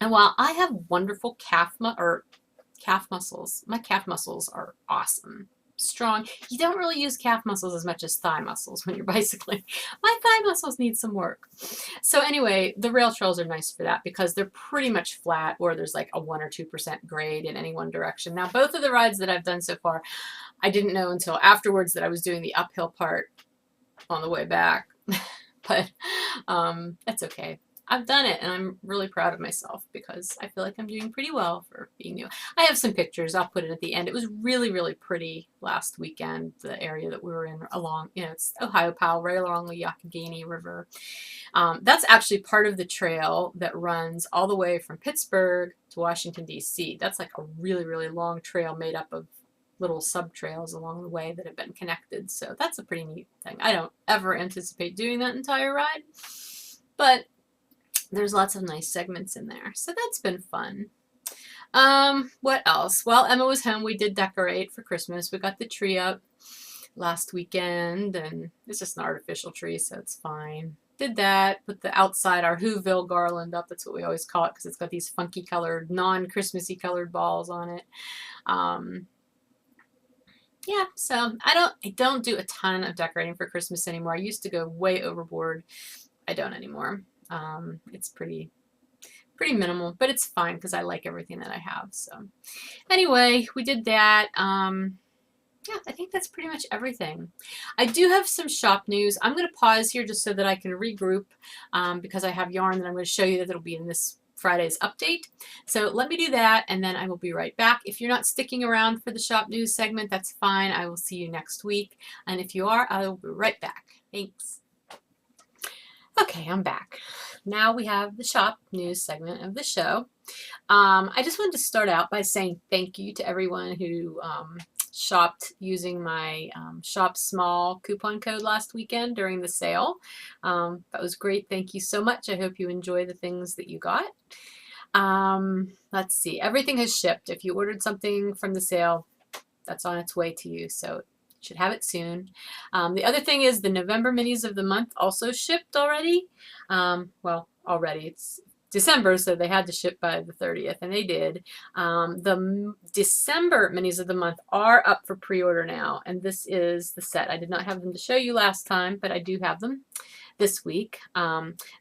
And while I have wonderful calf muscles, my calf muscles are awesome. Strong. You don't really use calf muscles as much as thigh muscles when you're bicycling. My thigh muscles need some work. So anyway, the rail trails are nice for that because they're pretty much flat, or there's like a 1 or 2% grade in any one direction. Now, both of the rides that I've done so far, I didn't know until afterwards that I was doing the uphill part on the way back. But that's okay. I've done it, and I'm really proud of myself because I feel like I'm doing pretty well for being new. I have some pictures. I'll put it at the end. It was really, really pretty last weekend, the area that we were in along, it's Ohio Powell, right along the Youghiogheny River. That's actually part of the trail that runs all the way from Pittsburgh to Washington, D.C. That's like a really, really long trail made up of little sub-trails along the way that have been connected. So that's a pretty neat thing. I don't ever anticipate doing that entire ride, but there's lots of nice segments in there. So that's been fun. What else? Well, Emma was home. We did decorate for Christmas. We got the tree up last weekend, and it's just an artificial tree, so it's fine. Did that. Put the outside, our Whoville garland up. That's what we always call it because it's got these funky colored, non-Christmassy colored balls on it. Yeah, so I don't do a ton of decorating for Christmas anymore. I used to go way overboard. I don't anymore. It's pretty minimal, but it's fine because I like everything that I have. So anyway, we did that. Yeah, I think that's pretty much everything. I do have some shop news. I'm going to pause here just so that I can regroup because I have yarn that I'm going to show you that it'll be in this Friday's update. So let me do that, and then I will be right back. If you're not sticking around for the shop news segment, that's fine. I will see you next week. And if you are, I will be right back. Thanks. Okay, I'm back. Now we have the shop news segment of the show. I just wanted to start out by saying thank you to everyone who shopped using my Shop Small coupon code last weekend during the sale. That was great. Thank you so much. I hope you enjoy the things that you got. Let's see. Everything has shipped. If you ordered something from the sale, that's on its way to you. So should have it soon. The other thing is the November minis of the month also shipped already. Well, already. It's December, so they had to ship by the 30th, and they did. The December minis of the month are up for pre-order now, and this is the set. I did not have them to show you last time, but I do have them this week.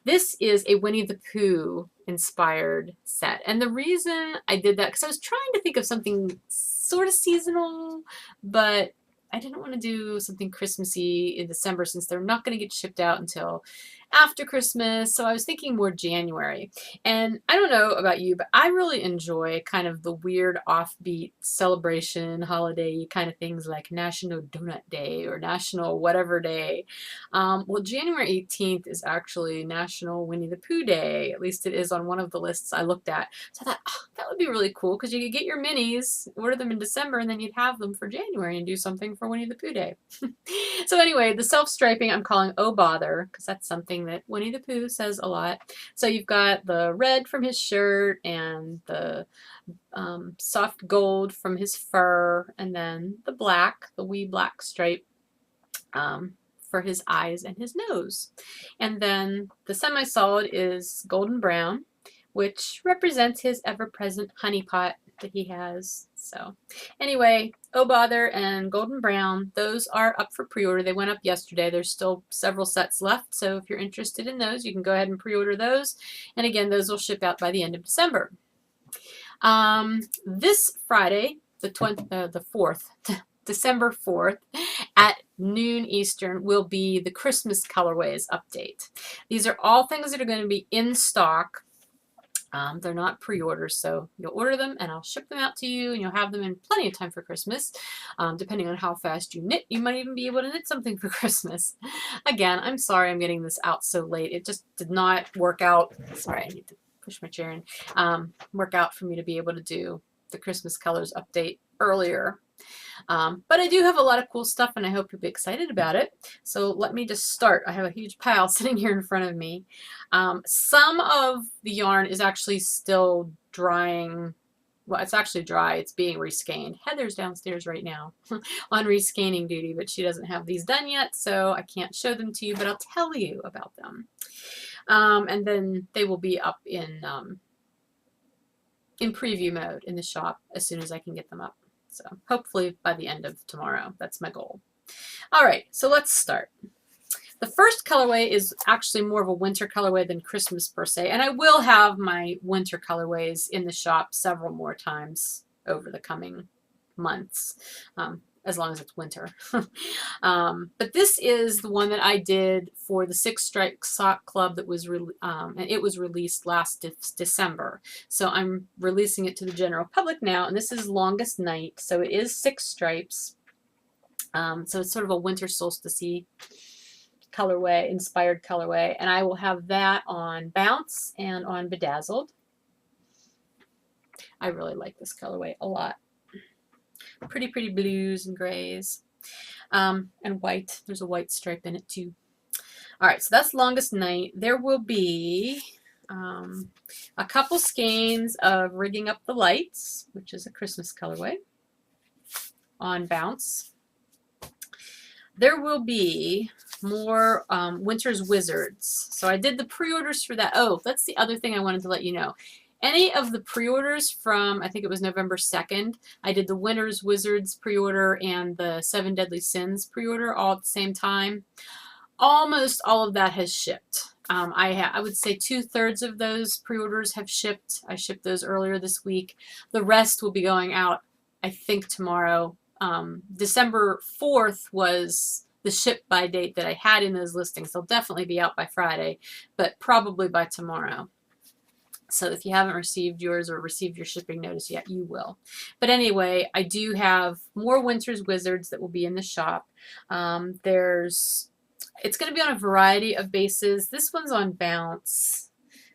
This is a Winnie the Pooh inspired set, and the reason I did that because I was trying to think of something sort of seasonal, but I didn't want to do something Christmassy in December since they're not going to get shipped out until after Christmas. So I was thinking more January. And I don't know about you, but I really enjoy kind of the weird offbeat celebration holiday kind of things like National Donut Day or National whatever day. Well, January 18th is actually National Winnie the Pooh Day. At least it is on one of the lists I looked at. So I thought, oh, that would be really cool because you could get your minis, order them in December, and then you'd have them for January and do something for for Winnie the Pooh Day. So anyway, the self-striping I'm calling Oh Bother, because that's something that Winnie the Pooh says a lot. So you've got the red from his shirt and the soft gold from his fur, and then the black, the wee black stripe for his eyes and his nose. And then the semi-solid is golden brown, which represents his ever-present honey pot that he has. So anyway, Oh Bother and Golden Brown, those are up for pre-order. They went up yesterday. There's still several sets left, so if you're interested in those, you can go ahead and pre-order those. And again, those will ship out by the end of December. This Friday, the 4th, December 4th, at noon Eastern, will be the Christmas colorways update. These are all things that are going to be in stock. They're not pre-orders, so you'll order them and I'll ship them out to you, and you'll have them in plenty of time for Christmas. Depending on how fast you knit, you might even be able to knit something for Christmas. Again, I'm sorry I'm getting this out so late. It just did not work out. Sorry, I need to push my chair in. Work out for me to be able to do the Christmas colors update earlier. But I do have a lot of cool stuff, and I hope you'll be excited about it. So let me just start. I have a huge pile sitting here in front of me. Some of the yarn is actually still drying. Well, it's actually dry. It's being reskeined. Heather's downstairs right now on reskeining duty, but she doesn't have these done yet, so I can't show them to you, but I'll tell you about them. And then they will be up in preview mode in the shop as soon as I can get them up. So hopefully by the end of tomorrow. That's my goal. All right, so let's start. The first colorway is actually more of a winter colorway than Christmas per se, and I will have my winter colorways in the shop several more times over the coming months, as long as it's winter. But this is the one that I did for the Six Stripe Sock Club that was and it was released last December. So I'm releasing it to the general public now, and this is Longest Night. So it is 6 stripes. So it's sort of a winter solstice colorway, inspired colorway, and I will have that on Bounce and on Bedazzled. I really like this colorway a lot. Pretty blues and grays, and white. There's a white stripe in it too. All right, so that's Longest Night. There will be a couple skeins of Rigging Up the Lights, which is a Christmas colorway, on Bounce. There will be more Winter's Wizards. So I did the pre-orders for that. Oh, that's the other thing I wanted to let you know. Any of the pre-orders from, I think it was November 2nd, I did the Winter's Wizards pre-order and the 7 Deadly Sins pre-order all at the same time. Almost all of that has shipped. I would say 2/3 of those pre-orders have shipped. I shipped those earlier this week. The rest will be going out, I think, tomorrow. December 4th was the ship by date that I had in those listings. They'll definitely be out by Friday, but probably by tomorrow. So if you haven't received yours or received your shipping notice yet, you will. But anyway, I do have more Winter's Wizards that will be in the shop. It's going to be on a variety of bases. This one's on Bounce.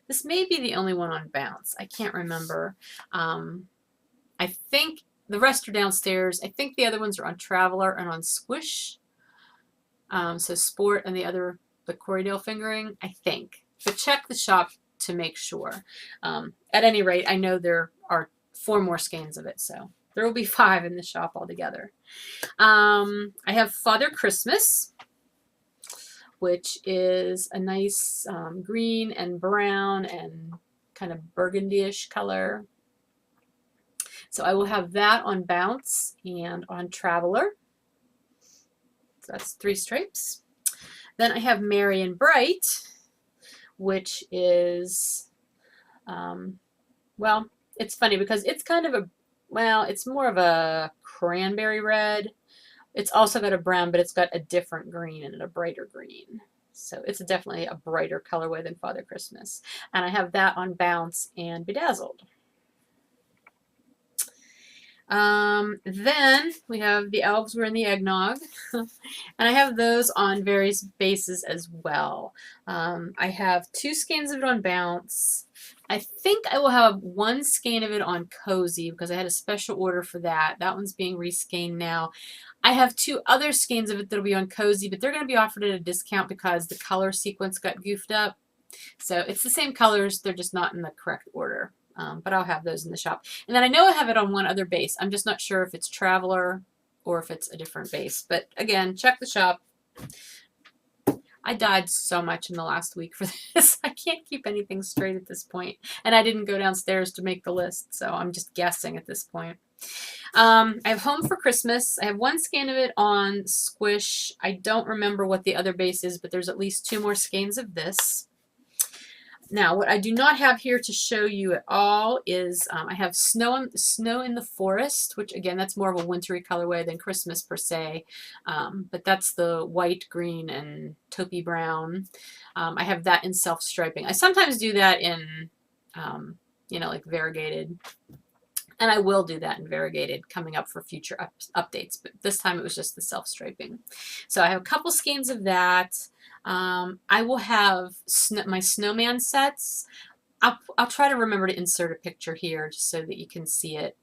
This may be the only one on Bounce. I can't remember. I think the rest are downstairs. I think the other ones are on Traveler and on Squish. So Sport and the Corriedale Fingering, I think. But check the shop to make sure. At any rate, I know there are 4 more skeins of it, so there will be 5 in the shop altogether. I have Father Christmas, which is a nice green and brown and kind of burgundy-ish color. So I will have that on Bounce and on Traveler. So that's 3 stripes. Then I have Merry and Bright, which is, well, it's funny because it's kind of it's more of a cranberry red. It's also got a brown, but it's got a different green in it, a brighter green. So it's definitely a brighter colorway than Father Christmas. And I have that on Bounce and Bedazzled. Then we have the Elves Were in the Eggnog, and I have those on various bases as well. I have 2 skeins of it on Bounce, I think I will have one skein of it on Cozy because I had a special order for that. That one's being reskeined now. I have 2 other skeins of it that'll be on Cozy, but they're going to be offered at a discount because the color sequence got goofed up. So it's the same colors, they're just not in the correct order. But I'll have those in the shop. And then I know I have it on one other base. I'm just not sure if it's Traveler or if it's a different base. But again, check the shop. I died so much in the last week for this. I can't keep anything straight at this point. And I didn't go downstairs to make the list, so I'm just guessing at this point. I have Home for Christmas. I have one skein of it on Squish. I don't remember what the other base is, but there's at least 2 more skeins of this. Now, what I do not have here to show you at all is I have Snow in the Forest, which again, that's more of a wintry colorway than Christmas per se, but that's the white, green, and taupey brown. I have that in self-striping. I sometimes do that in, you know, like variegated, and I will do that in variegated coming up for future updates, but this time it was just the self-striping. So I have a couple skeins of that. I will have my snowman sets. I'll try to remember to insert a picture here just so that you can see it.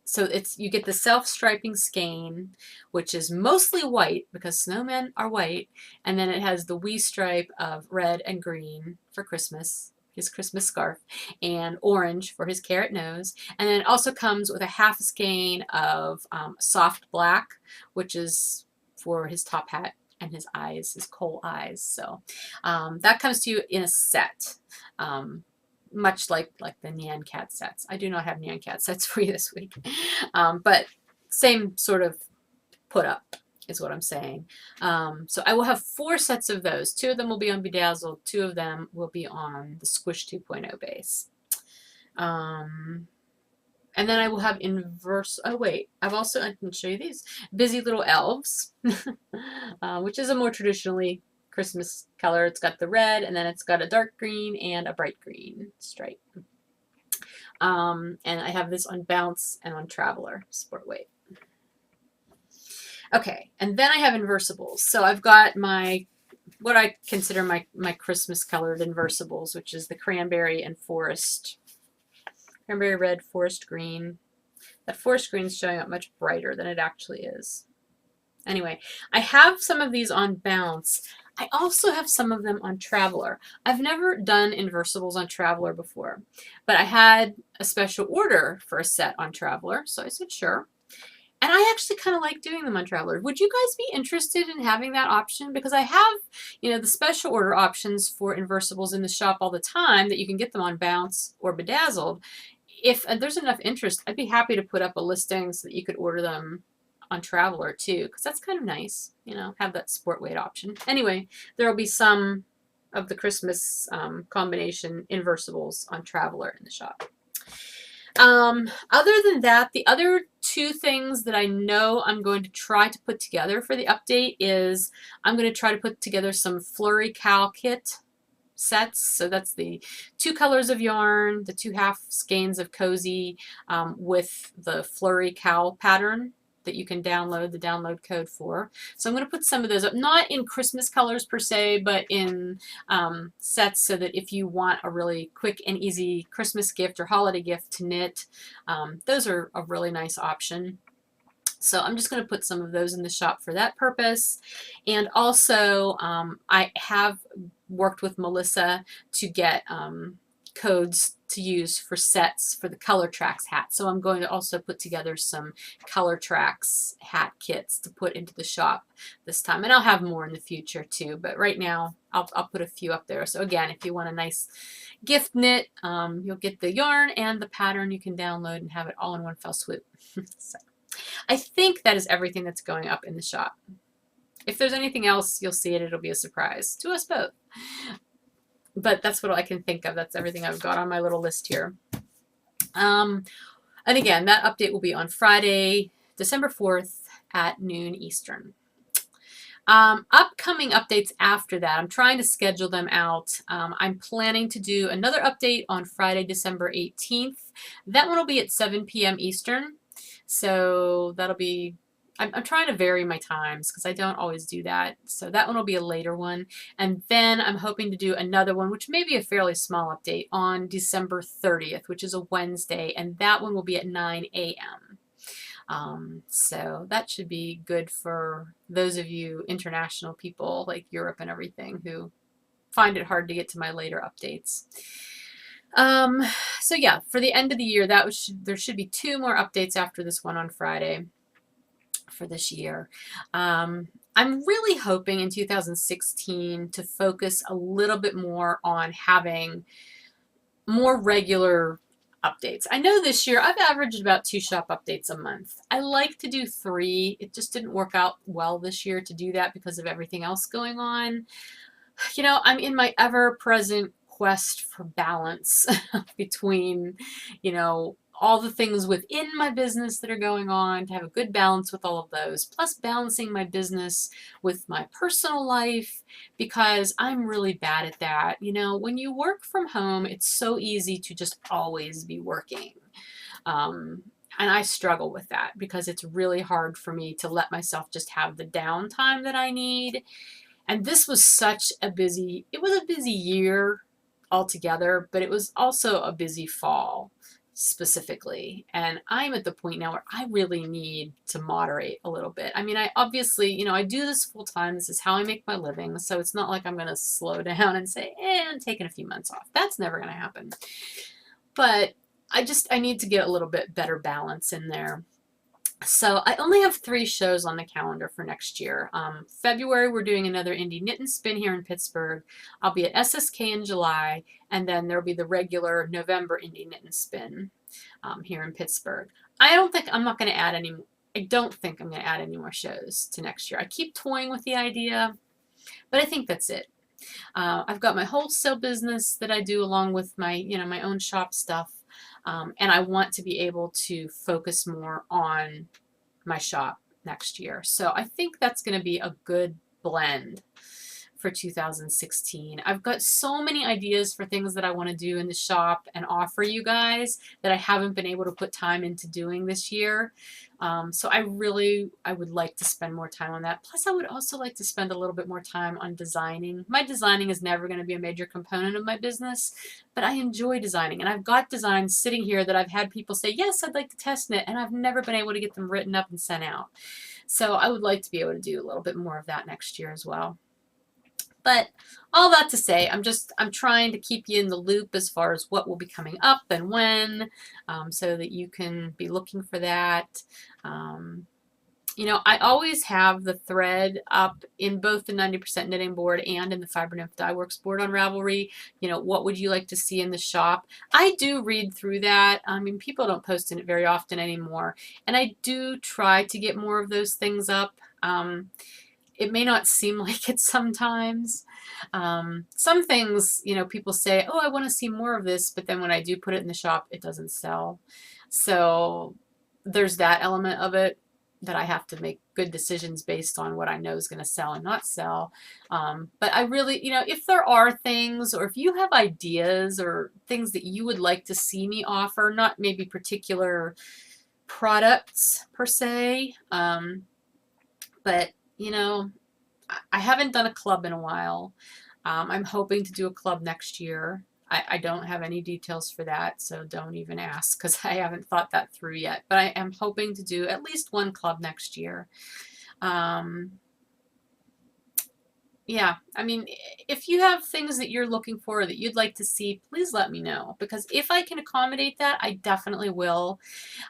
So you get the self-striping skein, which is mostly white because snowmen are white, and then it has the wee stripe of red and green for Christmas, his Christmas scarf, and orange for his carrot nose. And then it also comes with a half skein of soft black, which is for his top hat and his eyes, his coal eyes. So that comes to you in a set. Much like the Nyan Cat sets. I do not have Nyan Cat sets for you this week. But same sort of put up is what I'm saying. So I will have 4 sets of those. 2 of them will be on Bedazzled. 2 of them will be on the Squish 2.0 base. And then I will have oh wait, I can show you these. Busy Little Elves, which is a more traditionally Christmas color. It's got the red, and then it's got a dark green and a bright green stripe. And I have this on Bounce and on Traveler Sport Weight. Okay, and then I have Inversibles. So I've got what I consider my Christmas colored Inversibles, which is the cranberry and forest. Cranberry red, forest green. That forest green is showing up much brighter than it actually is. Anyway, I have some of these on Bounce. I also have some of them on Traveler. I've never done Inversibles on Traveler before, but I had a special order for a set on Traveler, so I said sure. And I actually kind of like doing them on Traveler. Would you guys be interested in having that option? Because I have, you know, the special order options for Inversibles in the shop all the time that you can get them on Bounce or Bedazzled. If there's enough interest, I'd be happy to put up a listing so that you could order them on Traveler too, because that's kind of nice, you know, have that sport weight option. Anyway, there will be some of the Christmas combination Inversibles on Traveler in the shop. Other than that, the other 2 things that I know I'm going to try to put together for the update is I'm going to try to put together some Flurry Cow kit sets. So that's the 2 colors of yarn, the 2 half skeins of Cozy with the Flurry Cow pattern that you can download the download code for. So I'm going to put some of those up, not in Christmas colors per se, but in sets so that if you want a really quick and easy Christmas gift or holiday gift to knit, those are a really nice option. So I'm just going to put some of those in the shop for that purpose. And also I have worked with Melissa to get codes to use for sets for the Color Tracks hat. So I'm going to also put together some Color Tracks hat kits to put into the shop this time. And I'll have more in the future too, but right now I'll put a few up there. So again, if you want a nice gift knit, you'll get the yarn and the pattern you can download and have it all in one fell swoop. So I think that is everything that's going up in the shop. If there's anything else, you'll see it. It'll be a surprise to us both. But that's what I can think of. That's everything I've got on my little list here. And again, that update will be on Friday, December 4th at noon Eastern. Upcoming updates after that, I'm trying to schedule them out. I'm planning to do another update on Friday, December 18th. That one will be at 7 p.m. Eastern. So that'll be I'm trying to vary my times because I don't always do that. So that one will be a later one. And then I'm hoping to do another one, which may be a fairly small update, on December 30th, which is a Wednesday. And that one will be at 9 a.m. So that should be good for those of you international people like Europe and everything who find it hard to get to my later updates. So yeah, for the end of the year, there should be 2 more updates after this one on Friday for this year. I'm really hoping in 2016 to focus a little bit more on having more regular updates. I know this year I've averaged about 2 shop updates a month. I like to do 3. It just didn't work out well this year to do that because of everything else going on. You know, I'm in my ever-present quest for balance between, you know, all the things within my business that are going on, to have a good balance with all of those, plus balancing my business with my personal life, because I'm really bad at that. You know, when you work from home, it's so easy to just always be working. And I struggle with that because it's really hard for me to let myself just have the downtime that I need. And this was it was a busy year altogether, but it was also a busy fall specifically. And I'm at the point now where I really need to moderate a little bit. I mean, I obviously, you know, I do this full time. This is how I make my living. So it's not like I'm going to slow down and say, I'm taking a few months off. That's never going to happen. But I need to get a little bit better balance in there. So I only have 3 shows on the calendar for next year. February, we're doing another Indie Knit and Spin here in Pittsburgh. I'll be at SSK in July, and then there'll be the regular November Indie Knit and Spin here in Pittsburgh. I don't think I'm going to add any more shows to next year. I keep toying with the idea, but I think that's it. I've got my wholesale business that I do along with my, my own shop stuff. And I want to be able to focus more on my shop next year. So I think that's going to be a good blend for 2016. I've got so many ideas for things that I want to do in the shop and offer you guys that I haven't been able to put time into doing this year. So I would like to spend more time on that. Plus, I would also like to spend a little bit more time on designing. My designing is never going to be a major component of my business, but I enjoy designing. And I've got designs sitting here that I've had people say, yes, I'd like to test knit, and I've never been able to get them written up and sent out. So I would like to be able to do a little bit more of that next year as well. But all that to say, I'm trying to keep you in the loop as far as what will be coming up and when, so that you can be looking for that. I always have the thread up in both the 90% Knitting board and in the Fiber Nymph Dye Works board on Ravelry. What would you like to see in the shop? I do read through that. I mean, people don't post in it very often anymore. And I do try to get more of those things up. It may not seem like it sometimes. Some things, people say, oh, I want to see more of this, but then when I do put it in the shop, it doesn't sell. So there's that element of it that I have to make good decisions based on what I know is going to sell and not sell. But I really, if there are things, or if you have ideas or things that you would like to see me offer, not maybe particular products per se, but I haven't done a club in a while. I'm hoping to do a club next year. I don't have any details for that, so don't even ask because I haven't thought that through yet. But I am hoping to do at least one club next year. Yeah, I mean, if you have things that you're looking for that you'd like to see, please let me know, because if I can accommodate that, I definitely will.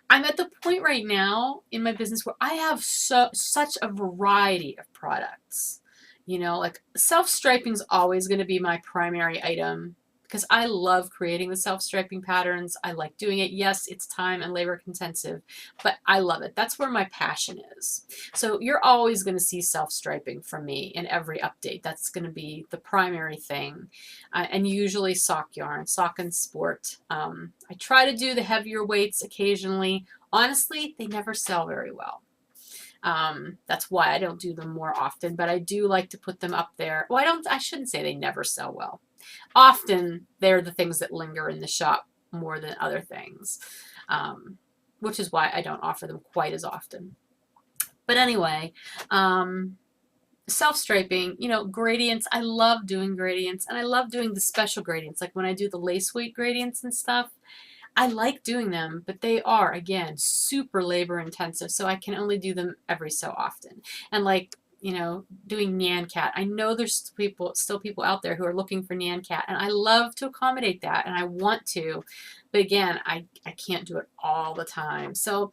I'm at the point right now in my business where I have such a variety of products. Like self-striping is always going to be my primary item because I love creating the self-striping patterns. I like doing it. Yes, it's time and labor intensive, but I love it. That's where my passion is. So you're always going to see self-striping from me in every update. That's going to be the primary thing. And usually sock yarn, sock and sport. I try to do the heavier weights occasionally. Honestly, they never sell very well. That's why I don't do them more often, but I do like to put them up there. Well, I shouldn't say they never sell well. Often they're the things that linger in the shop more than other things, which is why I don't offer them quite as often. But anyway, self-striping, you know, gradients. I love doing gradients, and I love doing the special gradients, like when I do the lace weight gradients and stuff. I like doing them, but they are, again, super labor intensive, so I can only do them every so often. And like, you know, doing Nyan Cat. I know there's still people out there who are looking for Nyan Cat, and I love to accommodate that, and I want to, but again, I can't do it all the time. So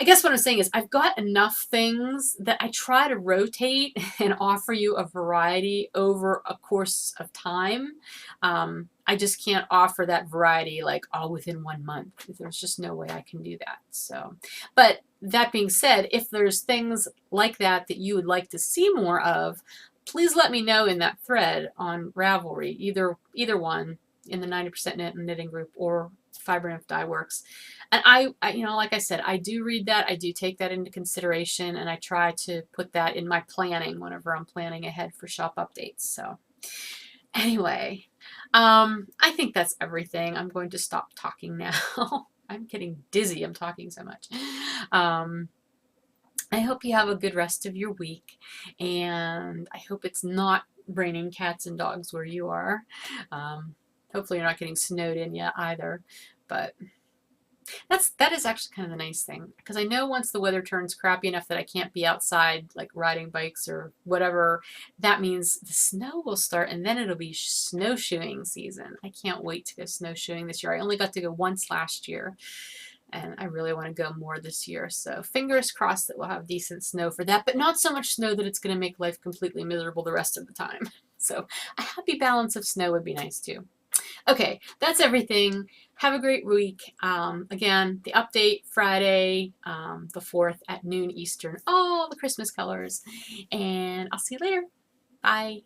I guess what I'm saying is I've got enough things that I try to rotate and offer you a variety over a course of time. I just can't offer that variety like all within 1 month. There's just no way I can do that. So, but that being said, if there's things like that that you would like to see more of, please let me know in that thread on Ravelry, either one, in the 90% Knit and Knitting group or Fiber Nymph Dye Works. And I, you know, like I said, I do read that. I do take that into consideration, and I try to put that in my planning whenever I'm planning ahead for shop updates. So anyway, I think that's everything. I'm going to stop talking now. I'm getting dizzy. I'm talking so much. I hope you have a good rest of your week, and I hope it's not raining cats and dogs where you are. Hopefully you're not getting snowed in yet either, but that is actually kind of the nice thing, because I know once the weather turns crappy enough that I can't be outside like riding bikes or whatever, that means the snow will start, and then it'll be snowshoeing season. I can't wait to go snowshoeing this year. I only got to go once last year, and I really want to go more this year. So fingers crossed that we'll have decent snow for that, but not so much snow that it's going to make life completely miserable the rest of the time. So a happy balance of snow would be nice too. Okay, that's everything. Have a great week. Again, the update Friday, the 4th at noon Eastern. All the Christmas colors. And I'll see you later. Bye.